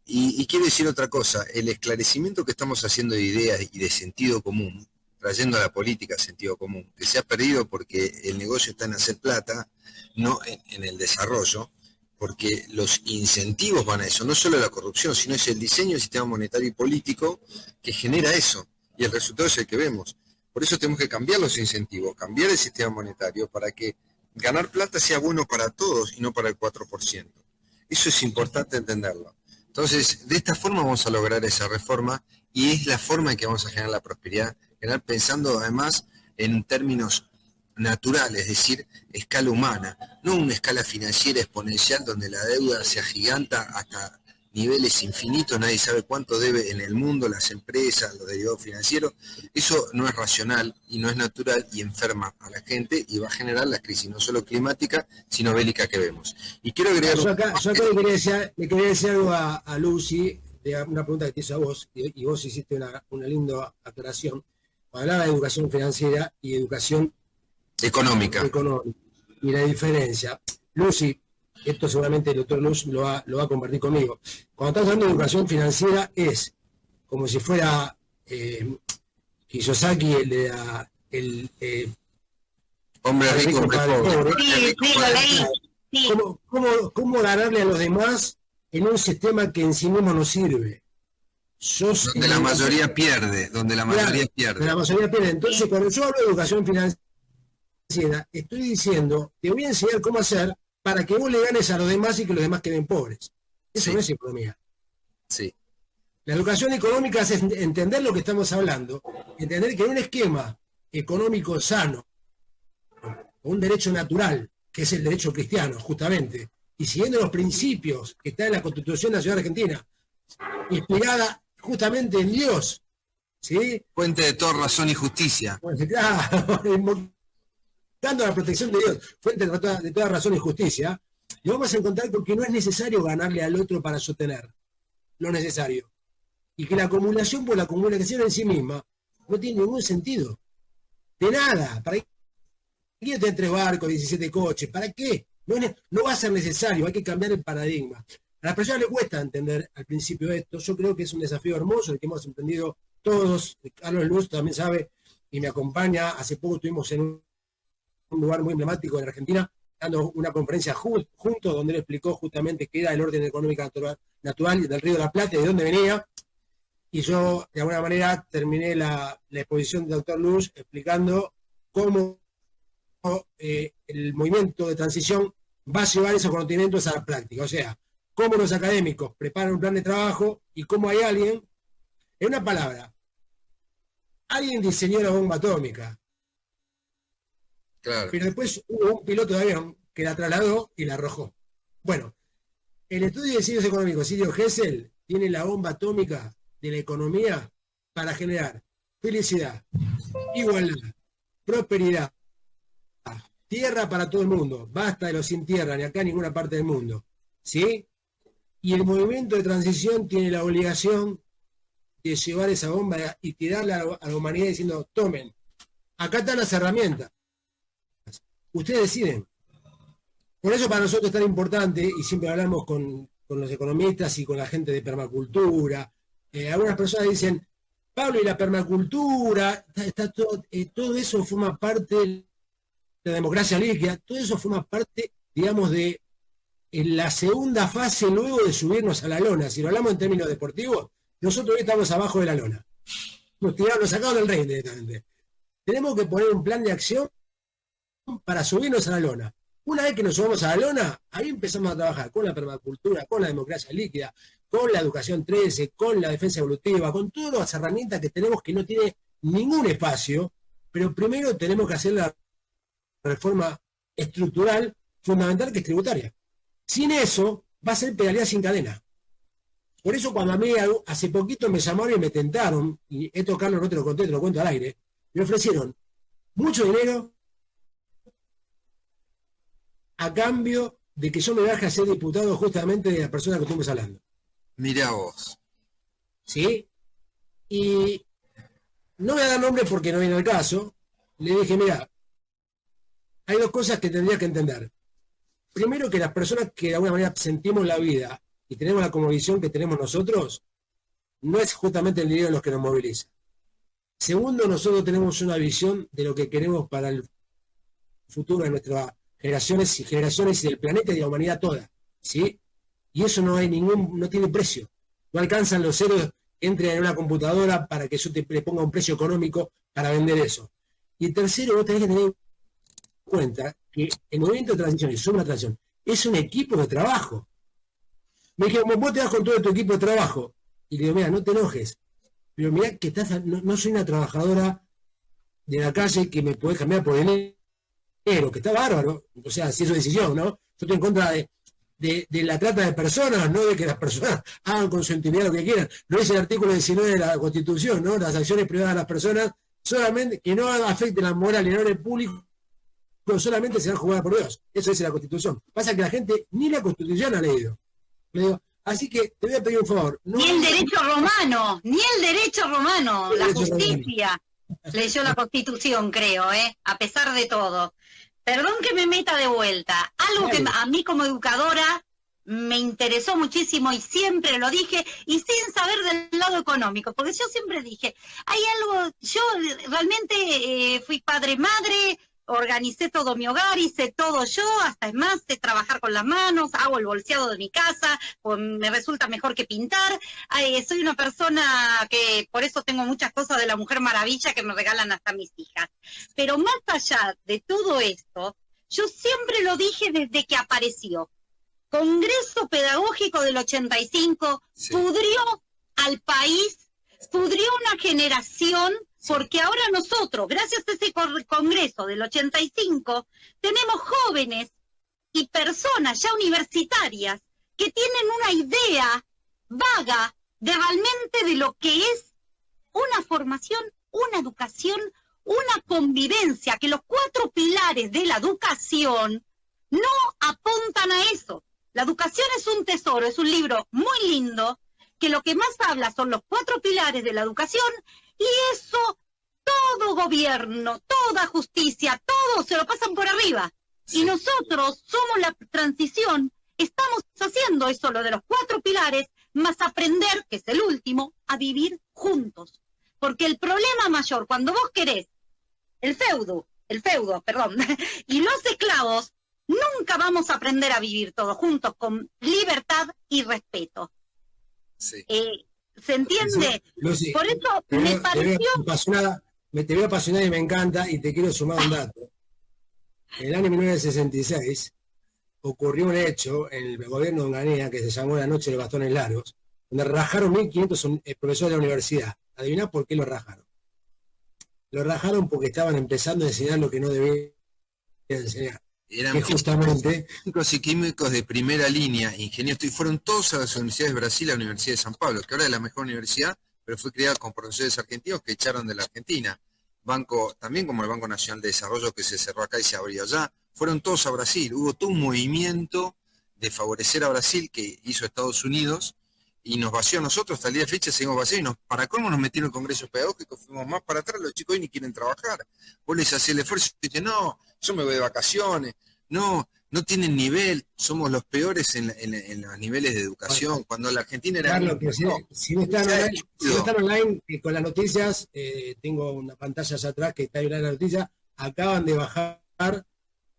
Y quiero decir otra cosa, el esclarecimiento que estamos haciendo de ideas y de sentido común, trayendo a la política sentido común, que se ha perdido porque el negocio está en hacer plata, no en el desarrollo, porque los incentivos van a eso, no solo la corrupción, sino es el diseño del sistema monetario y político que genera eso, y el resultado es el que vemos. Por eso tenemos que cambiar los incentivos, cambiar el sistema monetario para que ganar plata sea bueno para todos y no para el 4%. Eso es importante entenderlo. Entonces, de esta forma vamos a lograr esa reforma y es la forma en que vamos a generar la prosperidad, generar pensando además en términos naturales, es decir, escala humana, no una escala financiera exponencial donde la deuda se agiganta hasta niveles infinitos, nadie sabe cuánto debe en el mundo, las empresas, los derivados financieros. Eso no es racional y no es natural y enferma a la gente y va a generar la crisis, no solo climática, sino bélica que vemos. Y quiero agregar... Yo acá le quería decir algo a Lucy, de una pregunta que te hizo a vos, y vos hiciste una linda aclaración. Cuando hablaba de educación financiera y educación económica. Y la diferencia. Lucy, esto seguramente el doctor Luz lo va a compartir conmigo. Cuando estamos hablando de educación financiera es como si fuera Kiyosaki, hombre rico, hombre pobre. Sí. ¿Cómo ganarle a los demás en un sistema que en sí mismo no sirve? Donde la mayoría pierde. La mayoría pierde. Entonces, cuando yo hablo de educación financiera, estoy diciendo, te voy a enseñar cómo hacer para que vos le ganes a los demás y que los demás queden pobres. Eso no es economía. Sí. La educación económica es entender lo que estamos hablando, entender que en un esquema económico sano, un derecho natural, que es el derecho cristiano, justamente, y siguiendo los principios que están en la Constitución Nacional Argentina, inspirada justamente en Dios, ¿sí? Fuente de toda razón y justicia. Pues, claro, dando la protección de Dios, fuente de toda razón y justicia, y vamos a encontrar con que no es necesario ganarle al otro para sostener lo necesario. Y que la acumulación por la acumulación en sí misma no tiene ningún sentido. De nada. ¿Para qué tener 3 barcos, 17 coches? ¿Para qué? No va a ser necesario, hay que cambiar el paradigma. A las personas les cuesta entender al principio esto. Yo creo que es un desafío hermoso el que hemos emprendido todos. Carlos Luz también sabe y me acompaña. Hace poco estuvimos en un lugar muy emblemático en Argentina, dando una conferencia juntos, donde él explicó justamente qué era el orden económico natural del Río de la Plata y de dónde venía. Y yo, de alguna manera, terminé la exposición del doctor Luz explicando cómo el movimiento de transición va a llevar esos conocimientos a la práctica. O sea, cómo los académicos preparan un plan de trabajo y cómo hay alguien, en una palabra, alguien diseñó la bomba atómica. Claro. Pero después hubo un piloto de avión que la trasladó y la arrojó. Bueno, el estudio de ciencias económicos, Silvio Gesell, tiene la bomba atómica de la economía para generar felicidad, igualdad, prosperidad, tierra para todo el mundo. Basta de los sin tierra, ni acá en ninguna parte del mundo. ¿Sí? Y el movimiento de transición tiene la obligación de llevar esa bomba y tirarla a la humanidad diciendo, tomen, acá están las herramientas. Ustedes deciden. Por eso para nosotros es tan importante, y siempre hablamos con los economistas y con la gente de permacultura, algunas personas dicen, Pablo, y la permacultura, todo eso forma parte de la democracia líquida, todo eso forma parte, digamos, de la segunda fase luego de subirnos a la lona. Si lo hablamos en términos deportivos, nosotros hoy estamos abajo de la lona. Nos sacaron del rey directamente. Tenemos que poner un plan de acción para subirnos a la lona. Una vez que nos subamos a la lona, ahí empezamos a trabajar con la permacultura, con la democracia líquida, con la educación 13, con la defensa evolutiva, con todas las herramientas que tenemos que no tiene ningún espacio, pero primero tenemos que hacer la reforma estructural fundamental que es tributaria. Sin eso, va a ser pedalea sin cadena. Por eso cuando a mí hace poquito me llamaron y me tentaron, y esto Carlos no te lo conté, te lo cuento al aire, me ofrecieron mucho dinero a cambio de que yo me baje a ser diputado justamente de la persona que estuvimos hablando. Mirá vos. ¿Sí? Y no voy a dar nombre porque no viene al caso. Le dije, mira, hay 2 cosas que tendrías que entender. Primero, que las personas que de alguna manera sentimos la vida y tenemos la cosmovisión que tenemos nosotros, no es justamente el dinero los que nos moviliza. Segundo, nosotros tenemos una visión de lo que queremos para el futuro de nuestras generaciones y del planeta y de la humanidad toda, ¿sí? Y eso no tiene precio. No alcanzan los ceros que entren en una computadora para que yo le ponga un precio económico para vender eso. Y tercero, vos tenés que tener en cuenta que el movimiento de transición, y es una transición, es un equipo de trabajo. Me dijeron, vos te vas con todo tu equipo de trabajo. Y le digo, mira, no te enojes. Pero mira que no soy una trabajadora de la calle que me podés cambiar por dinero, que está bárbaro. O sea, si es su decisión, ¿no? Yo estoy en contra de de la trata de personas, no de que las personas hagan con su intimidad lo que quieran. Lo dice el artículo 19 de la Constitución, ¿no? Las acciones privadas de las personas solamente que no afecten la moral y el orden público solamente serán juzgadas por Dios. Eso dice la Constitución. Pasa que la gente ni la Constitución ha leído. Así que te voy a pedir un favor. Ni el derecho romano, la justicia. Leyó la Constitución, creo, a pesar de todo. Perdón que me meta de vuelta. Algo que a mí como educadora me interesó muchísimo y siempre lo dije, y sin saber del lado económico, porque yo siempre dije, hay algo, yo realmente fui padre-madre, organicé todo mi hogar, hice todo yo, hasta es más, sé trabajar con las manos, hago el bolseado de mi casa, pues me resulta mejor que pintar. Soy una persona que, por eso tengo muchas cosas de la Mujer Maravilla que me regalan hasta mis hijas. Pero más allá de todo esto, yo siempre lo dije desde que apareció. Congreso Pedagógico del 85 pudrió al país, pudrió una generación, porque ahora nosotros, gracias a ese Congreso del 85, tenemos jóvenes y personas ya universitarias que tienen una idea vaga de realmente de lo que es una formación, una educación, una convivencia, que los 4 pilares de la educación no apuntan a eso. La educación es un tesoro, es un libro muy lindo, que lo que más habla son los 4 pilares de la educación, y eso todo gobierno, toda justicia, todo se lo pasan por arriba. Y nosotros somos la transición, estamos haciendo eso, lo de los 4 pilares, más aprender, que es el último, a vivir juntos. Porque el problema mayor, cuando vos querés el feudo, perdón, y los esclavos, nunca vamos a aprender a vivir todos juntos con libertad y respeto. Sí. ¿Se entiende? Lucy, por eso me pareció... Te veo apasionada y me encanta, y te quiero sumar un dato. En el año 1966 ocurrió un hecho en el gobierno de Onganía que se llamó la Noche de los Bastones Largos, donde rajaron 1.500 profesores de la universidad. ¿Adiviná por qué lo rajaron? Lo rajaron porque estaban empezando a enseñar lo que no debían enseñar. Eran justamente físicos y químicos de primera línea, ingenieros, y fueron todos a las universidades de Brasil, a la Universidad de San Pablo, que ahora es la mejor universidad, pero fue creada con profesores argentinos que echaron de la Argentina. Banco, también como el Banco Nacional de Desarrollo, que se cerró acá y se abrió allá, fueron todos a Brasil. Hubo todo un movimiento de favorecer a Brasil que hizo Estados Unidos y nos vació a nosotros. Hasta el día de fecha seguimos vaciados. Para cómo nos metieron en congresos pedagógicos, fuimos más para atrás. Los chicos hoy ni quieren trabajar. Vos les hacés el esfuerzo y dicen, no, yo me voy de vacaciones. No tienen nivel. Somos los peores en los niveles de educación. Cuando la Argentina era... Carlos, que si no están online, con las noticias, tengo una pantalla allá atrás que está ahí en la noticia, acaban de bajar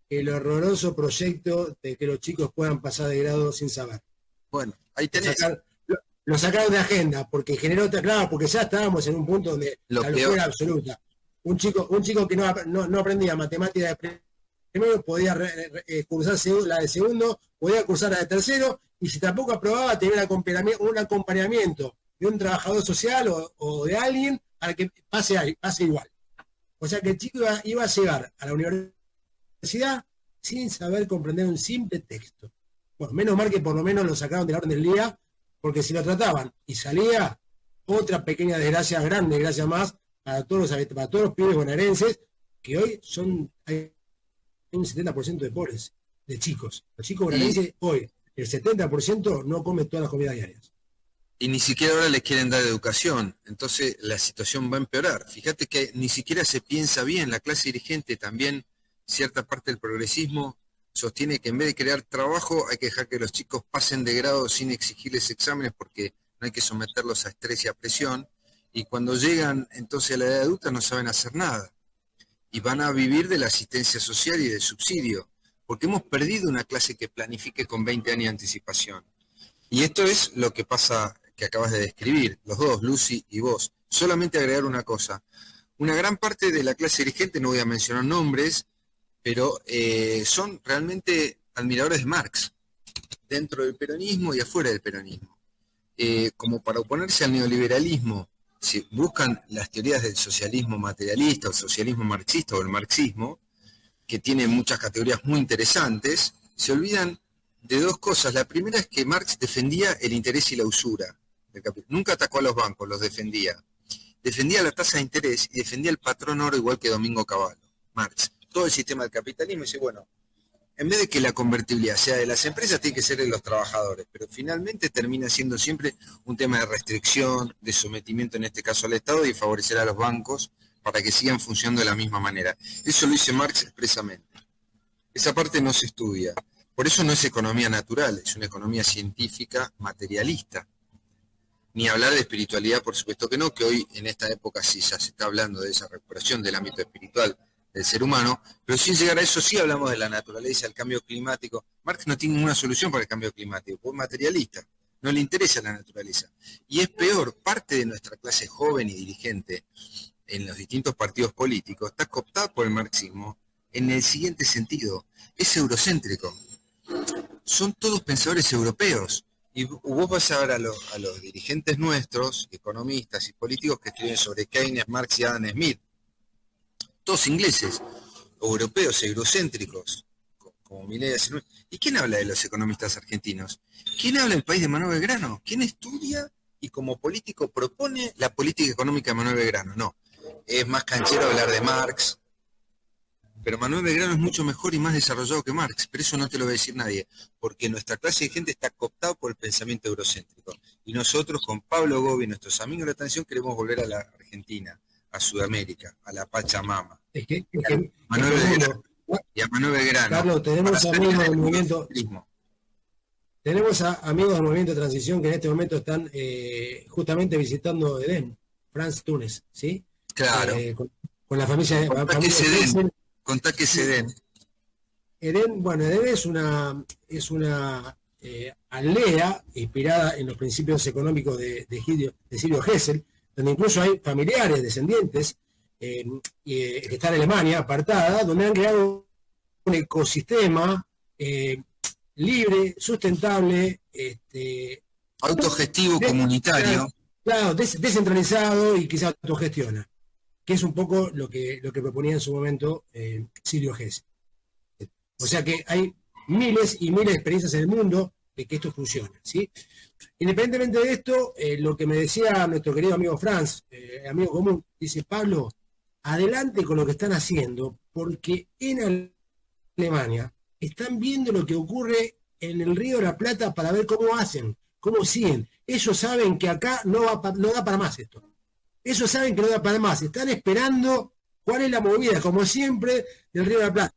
el horroroso proyecto de que los chicos puedan pasar de grado sin saber. Bueno, ahí tenés. Lo sacaron de agenda, porque generó, claro, porque ya estábamos en un punto donde la locura era absoluta. Un chico que no aprendía matemáticas de primero podía cursar la de segundo, podía cursar la de tercero, y si tampoco aprobaba tenía un acompañamiento de un trabajador social o de alguien para que pase igual. O sea que el chico iba a llegar a la universidad sin saber comprender un simple texto. Bueno, menos mal que por lo menos lo sacaron de la orden del día, porque si lo trataban y salía, otra pequeña desgracia, grande desgracia más, para todos los pibes bonaerenses, que hoy hay un 70% de pobres, de chicos. Los chicos bonaerenses hoy, el 70% no come todas las comidas diarias. Y ni siquiera ahora les quieren dar educación, entonces la situación va a empeorar. Fíjate que ni siquiera se piensa bien, la clase dirigente también, cierta parte del progresismo, sostiene que en vez de crear trabajo hay que dejar que los chicos pasen de grado sin exigirles exámenes porque no hay que someterlos a estrés y a presión, y cuando llegan entonces a la edad adulta no saben hacer nada, y van a vivir de la asistencia social y del subsidio, porque hemos perdido una clase que planifique con 20 años de anticipación. Y esto es lo que pasa, que acabas de describir, los dos, Lucy y vos. Solamente agregar una cosa, una gran parte de la clase dirigente, no voy a mencionar nombres, pero son realmente admiradores de Marx, dentro del peronismo y afuera del peronismo. Como para oponerse al neoliberalismo, si buscan las teorías del socialismo materialista, o socialismo marxista, o el marxismo, que tiene muchas categorías muy interesantes, se olvidan de dos cosas. La primera es que Marx defendía el interés y la usura del capital. Nunca atacó a los bancos, los defendía. Defendía la tasa de interés y defendía el patrón oro igual que Domingo Cavallo. Marx. Todo el sistema del capitalismo dice, bueno, en vez de que la convertibilidad sea de las empresas, tiene que ser de los trabajadores, pero finalmente termina siendo siempre un tema de restricción, de sometimiento en este caso al Estado y favorecer a los bancos para que sigan funcionando de la misma manera. Eso lo dice Marx expresamente. Esa parte no se estudia. Por eso no es economía natural, es una economía científica materialista. Ni hablar de espiritualidad, por supuesto que no, que hoy en esta época sí ya se está hablando de esa recuperación del ámbito espiritual del ser humano, pero sin llegar a eso sí hablamos de la naturaleza, el cambio climático. Marx no tiene ninguna solución para el cambio climático, es materialista, no le interesa la naturaleza. Y es peor, parte de nuestra clase joven y dirigente en los distintos partidos políticos está cooptada por el marxismo en el siguiente sentido, es eurocéntrico. Son todos pensadores europeos. Y vos vas a ver a los dirigentes nuestros, economistas y políticos que escriben sobre Keynes, Marx y Adam Smith. Todos ingleses, europeos, eurocéntricos, como Milei. ¿Y quién habla de los economistas argentinos? ¿Quién habla del país de Manuel Belgrano? ¿Quién estudia y como político propone la política económica de Manuel Belgrano? No, es más canchero hablar de Marx, pero Manuel Belgrano es mucho mejor y más desarrollado que Marx, pero eso no te lo va a decir nadie, porque nuestra clase de gente está cooptada por el pensamiento eurocéntrico. Y nosotros con Pablo Gobi y nuestros amigos de la atención queremos volver a la Argentina, a Sudamérica, a la Pachamama. Y a Manuel Belgrano. Carlos, tenemos amigos del movimiento. Tenemos amigos del movimiento de transición que en este momento están justamente visitando Edén, France Túnez, ¿sí? Claro. Con la familia. Contá que es Edén. Edén, bueno, Edén es una aldea inspirada en los principios económicos de Silvio Gesell, donde incluso hay familiares, descendientes, que están en Alemania, apartada, donde han creado un ecosistema libre, sustentable, autogestivo, comunitario. Claro, descentralizado y que se autogestiona, que es un poco lo que proponía en su momento Silvio Gesell. O sea que hay miles y miles de experiencias en el mundo de que esto funciona, ¿sí? Independientemente de esto, lo que me decía nuestro querido amigo Franz, amigo común, dice, Pablo, adelante con lo que están haciendo, porque en Alemania están viendo lo que ocurre en el Río de la Plata para ver cómo hacen, cómo siguen. Ellos saben que acá no da para más esto. Ellos saben que no da para más. Están esperando cuál es la movida, como siempre, del Río de la Plata.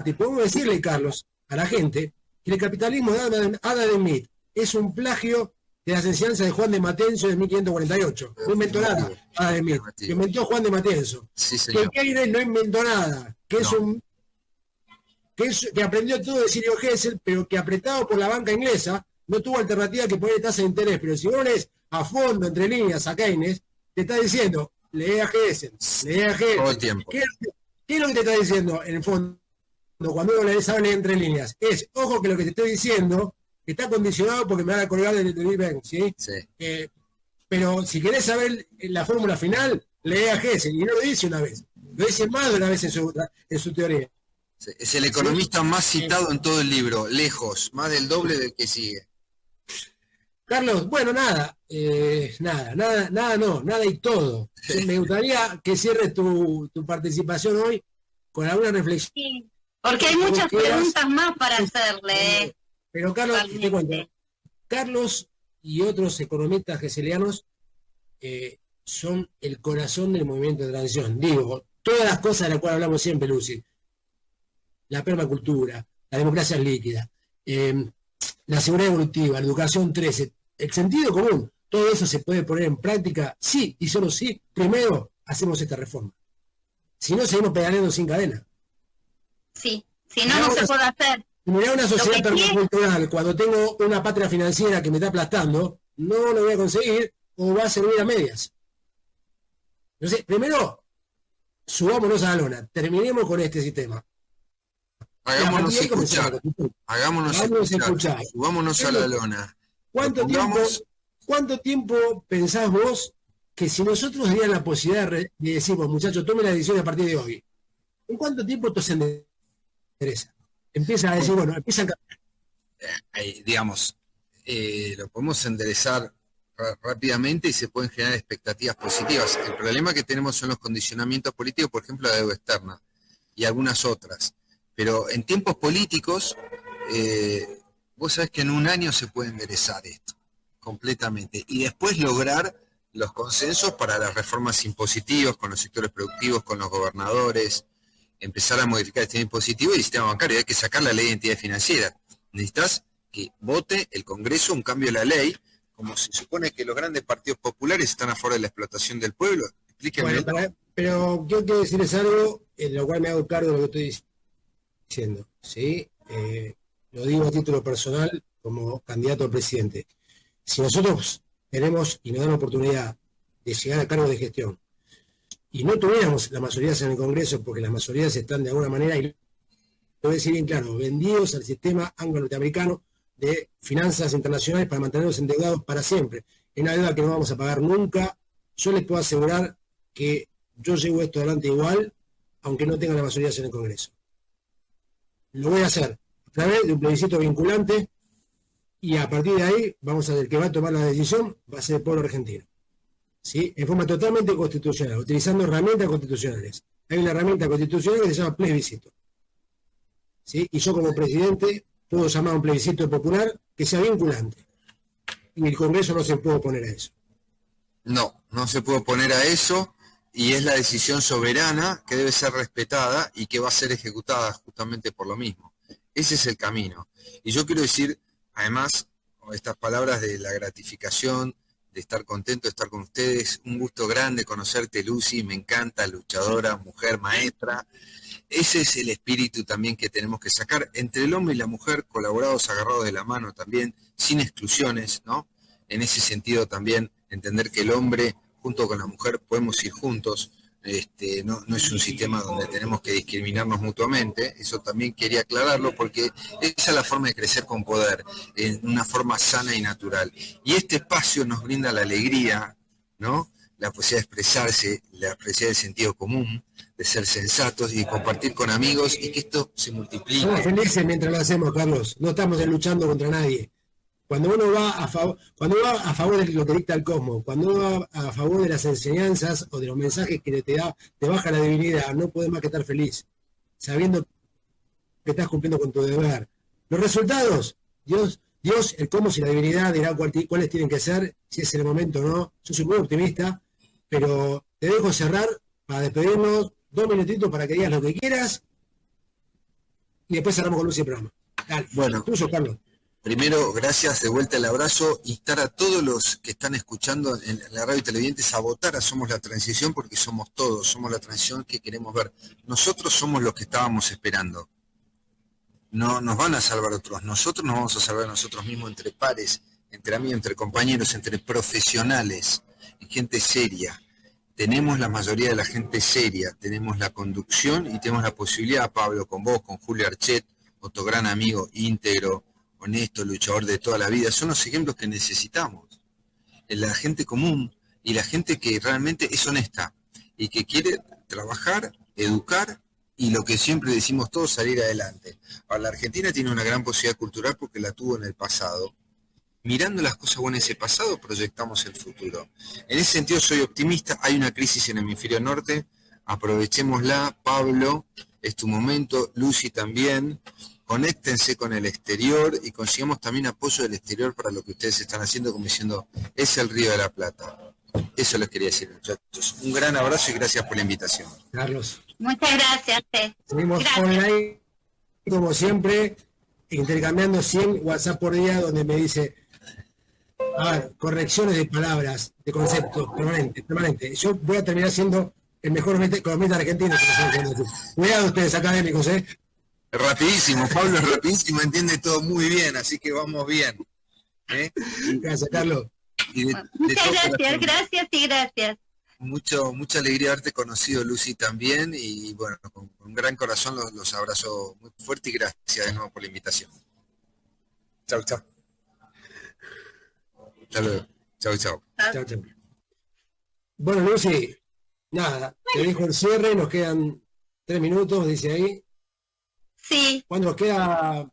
Te podemos decirle, Carlos, a la gente, que el capitalismo de Adam Smith es un plagio de las enseñanzas de Juan de Matenzo de 1548. No inventó nada Adam Smith, que inventó Juan de Matenzo. Sí, que Keynes no inventó nada, que aprendió todo de Silvio Gesell, pero que apretado por la banca inglesa, no tuvo alternativa que poner tasa de interés. Pero si vos lees a fondo, entre líneas, a Keynes, te está diciendo, lee a Gesell, lee a Gesell. Todo el tiempo. ¿Qué es lo que te está diciendo en el fondo? Cuando uno sabe leer entre líneas, ojo que lo que te estoy diciendo está condicionado porque me van a colgar del Big Bang, ¿sí? Sí. Pero si querés saber la fórmula final, lee a Gesell, y no lo dice una vez, lo dice más de una vez en su teoría. Sí. Es el economista más citado en todo el libro, lejos, más del doble del que sigue. Carlos, bueno, nada y todo. Me gustaría que cierres tu participación hoy con alguna reflexión. Sí. Porque hay muchas preguntas más para hacerle. Pero Carlos, te cuento, Carlos y otros economistas geselianos son el corazón del movimiento de transición. Digo, todas las cosas de las cuales hablamos siempre, Lucy. La permacultura, la democracia líquida, la seguridad evolutiva, la educación 13, el sentido común, todo eso se puede poner en práctica, sí y solo sí, primero hacemos esta reforma. Si no, seguimos pedaleando sin cadena. Sí, si no, no se puede hacer. Mirá una sociedad permacultural, cuando tengo una patria financiera que me está aplastando, no lo voy a conseguir o va a servir a medias. Entonces, primero, subámonos a la lona, terminemos con este sistema. Hagámonos escuchar, subámonos a la lona. ¿Cuánto tiempo pensás vos que si nosotros dieran la posibilidad de decir, pues, muchachos, tomen la decisión a partir de hoy, ¿en cuánto tiempo esto se interesa? Empieza a decir, bueno, empiezan a cambiar. digamos, lo podemos enderezar rápidamente y se pueden generar expectativas positivas. El problema que tenemos son los condicionamientos políticos, por ejemplo, la deuda externa y algunas otras. Pero en tiempos políticos, vos sabés que en un año se puede enderezar esto completamente y después lograr los consensos para las reformas impositivas con los sectores productivos, con los gobernadores, empezar a modificar el sistema impositivo y el sistema bancario. Hay que sacar la ley de entidad financiera. Necesitas que vote el Congreso un cambio de la ley, como se supone que los grandes partidos populares están a favor de la explotación del pueblo. Explíquenme. Bueno, pero yo quiero decirles algo en lo cual me hago cargo de lo que estoy diciendo, ¿sí? Lo digo a título personal como candidato a presidente. Si nosotros tenemos y nos dan la oportunidad de llegar a cargo de gestión y no tuviéramos las mayorías en el Congreso, porque las mayorías están de alguna manera, y lo voy a decir bien claro, vendidos al sistema anglo-norteamericano de finanzas internacionales para mantenernos endeudados para siempre. Es una deuda que no vamos a pagar nunca. Yo les puedo asegurar que yo llevo esto adelante igual, aunque no tenga las mayorías en el Congreso. Lo voy a hacer a través de un plebiscito vinculante y a partir de ahí vamos a ver que va a tomar la decisión, va a ser el pueblo argentino. ¿Sí? En forma totalmente constitucional, utilizando herramientas constitucionales. Hay una herramienta constitucional que se llama plebiscito. ¿Sí? Y yo como presidente puedo llamar a un plebiscito popular que sea vinculante. Y el Congreso no se puede oponer a eso. No, no se puede oponer a eso y es la decisión soberana que debe ser respetada y que va a ser ejecutada justamente por lo mismo. Ese es el camino. Y yo quiero decir, además, estas palabras de la gratificación, de estar contento de estar con ustedes. Un gusto grande conocerte, Lucy, me encanta, luchadora, mujer, maestra. Ese es el espíritu también que tenemos que sacar entre el hombre y la mujer, colaborados, agarrados de la mano también, sin exclusiones, ¿no? En ese sentido también entender que el hombre junto con la mujer podemos ir juntos, no es un sistema donde tenemos que discriminarnos mutuamente. Eso también quería aclararlo porque esa es la forma de crecer con poder, en una forma sana y natural. Y este espacio nos brinda la alegría, ¿no? La posibilidad de expresarse, la posibilidad del sentido común, de ser sensatos y compartir con amigos y que esto se multiplique. Somos felices mientras lo hacemos, Carlos. No estamos luchando contra nadie. Cuando uno va a favor de lo que dicta el cosmos, cuando uno va a favor de las enseñanzas o de los mensajes que te baja la divinidad, no puedes más que estar feliz, sabiendo que estás cumpliendo con tu deber. Los resultados, Dios, el cosmos y la divinidad dirá cuáles tienen que ser, si es el momento o no. Yo soy muy optimista, pero te dejo cerrar para despedirnos 2 minutitos para que digas lo que quieras y después cerramos con Lucy el programa. Dale, bueno, tuyo, Carlos. Primero, gracias, de vuelta el abrazo, y estar a todos los que están escuchando en la radio y televidentes a votar a Somos la Transición, porque somos todos, somos la transición que queremos ver. Nosotros somos los que estábamos esperando. No nos van a salvar otros, nosotros nos vamos a salvar a nosotros mismos entre pares, entre amigos, entre compañeros, entre profesionales, gente seria. Tenemos la mayoría de la gente seria, tenemos la conducción y tenemos la posibilidad, Pablo, con vos, con Julio Archet, otro gran amigo, íntegro, honesto, luchador de toda la vida. Son los ejemplos que necesitamos. La gente común y la gente que realmente es honesta y que quiere trabajar, educar y lo que siempre decimos todos, salir adelante. Ahora, la Argentina tiene una gran posibilidad cultural porque la tuvo en el pasado. Mirando las cosas buenas de ese pasado, proyectamos el futuro. En ese sentido soy optimista. Hay una crisis en el hemisferio norte, aprovechémosla. Pablo, es tu momento, Lucy también. Conéctense con el exterior y consigamos también apoyo del exterior para lo que ustedes están haciendo, como diciendo, es el Río de la Plata. Eso les quería decir, muchachos. Un gran abrazo y gracias por la invitación. Carlos. Muchas gracias. Seguimos Gracias. online, como siempre, intercambiando 100 WhatsApp por día, donde me dice, correcciones de palabras, de conceptos, permanente. Yo voy a terminar siendo el mejor economista argentino. Cuidado ustedes académicos, Rapidísimo, Pablo es rapidísimo, entiende todo muy bien, así que vamos bien. Gracias, Carlos. Muchas gracias y gracias. Mucha alegría haberte conocido, Lucy, también, y bueno, con un gran corazón los abrazo muy fuerte y gracias de nuevo por la invitación. Chau. Hasta luego. Chau. Bueno, Lucy, nada, te dejo el cierre, nos quedan 3 minutos, dice ahí. Sí. ¿Cuándo nos queda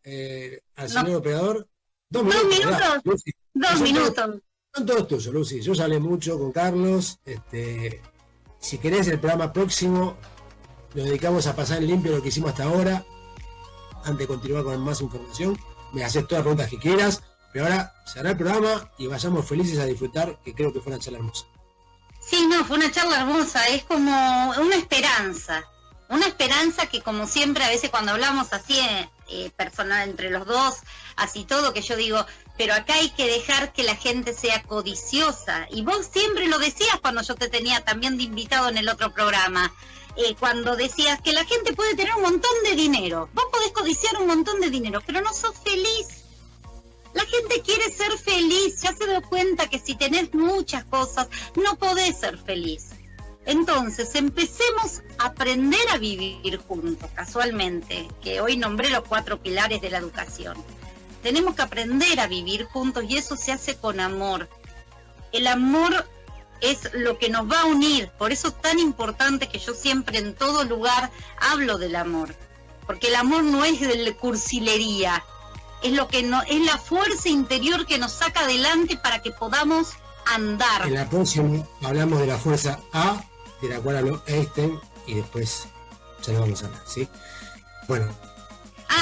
al señor operador? 2 minutos. 2 minutos. ¿Verdad, Lucy? 2 minutos. Son todos tuyos, Lucy. Yo hablé mucho con Carlos. Si querés, el programa próximo lo dedicamos a pasar en limpio lo que hicimos hasta ahora. Antes de continuar con más información, me haces todas las preguntas que quieras. Pero ahora cerrar el programa y vayamos felices a disfrutar, que creo que fue una charla hermosa. Sí, no, fue una charla hermosa. Es como una esperanza. Una esperanza que, como siempre, a veces cuando hablamos así personal entre los dos, así todo, que yo digo, pero acá hay que dejar que la gente sea codiciosa. Y vos siempre lo decías cuando yo te tenía también de invitado en el otro programa, cuando decías que la gente puede tener un montón de dinero. Vos podés codiciar un montón de dinero, pero no sos feliz. La gente quiere ser feliz, ya se da cuenta que si tenés muchas cosas, no podés ser feliz. Entonces, empecemos a aprender a vivir juntos, casualmente, que hoy nombré los 4 pilares de la educación. Tenemos que aprender a vivir juntos y eso se hace con amor. El amor es lo que nos va a unir, por eso es tan importante que yo siempre en todo lugar hablo del amor, porque el amor no es de cursilería, es lo que no, es la fuerza interior que nos saca adelante para que podamos andar. En la próxima hablamos de la fuerza A, de la cual habló Einstein, y después ya lo vamos a hablar, ¿sí? Bueno.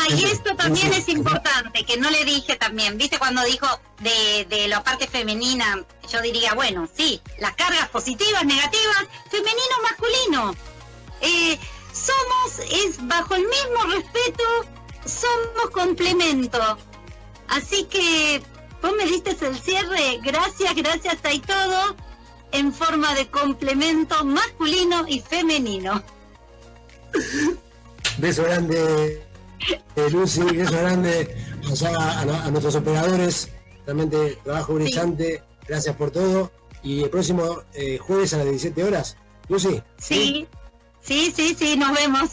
Y esto también es importante, que no le dije también, viste cuando dijo de la parte femenina, yo diría, bueno, sí, las cargas positivas, negativas, femenino, masculino. Es bajo el mismo respeto, somos complemento. Así que vos me diste el cierre, gracias, hay todo en forma de complemento masculino y femenino. Beso grande, Lucy, beso grande a nuestros operadores, realmente trabajo brillante, gracias por todo. Y el próximo jueves a las 17 horas, Lucy. Sí, nos vemos.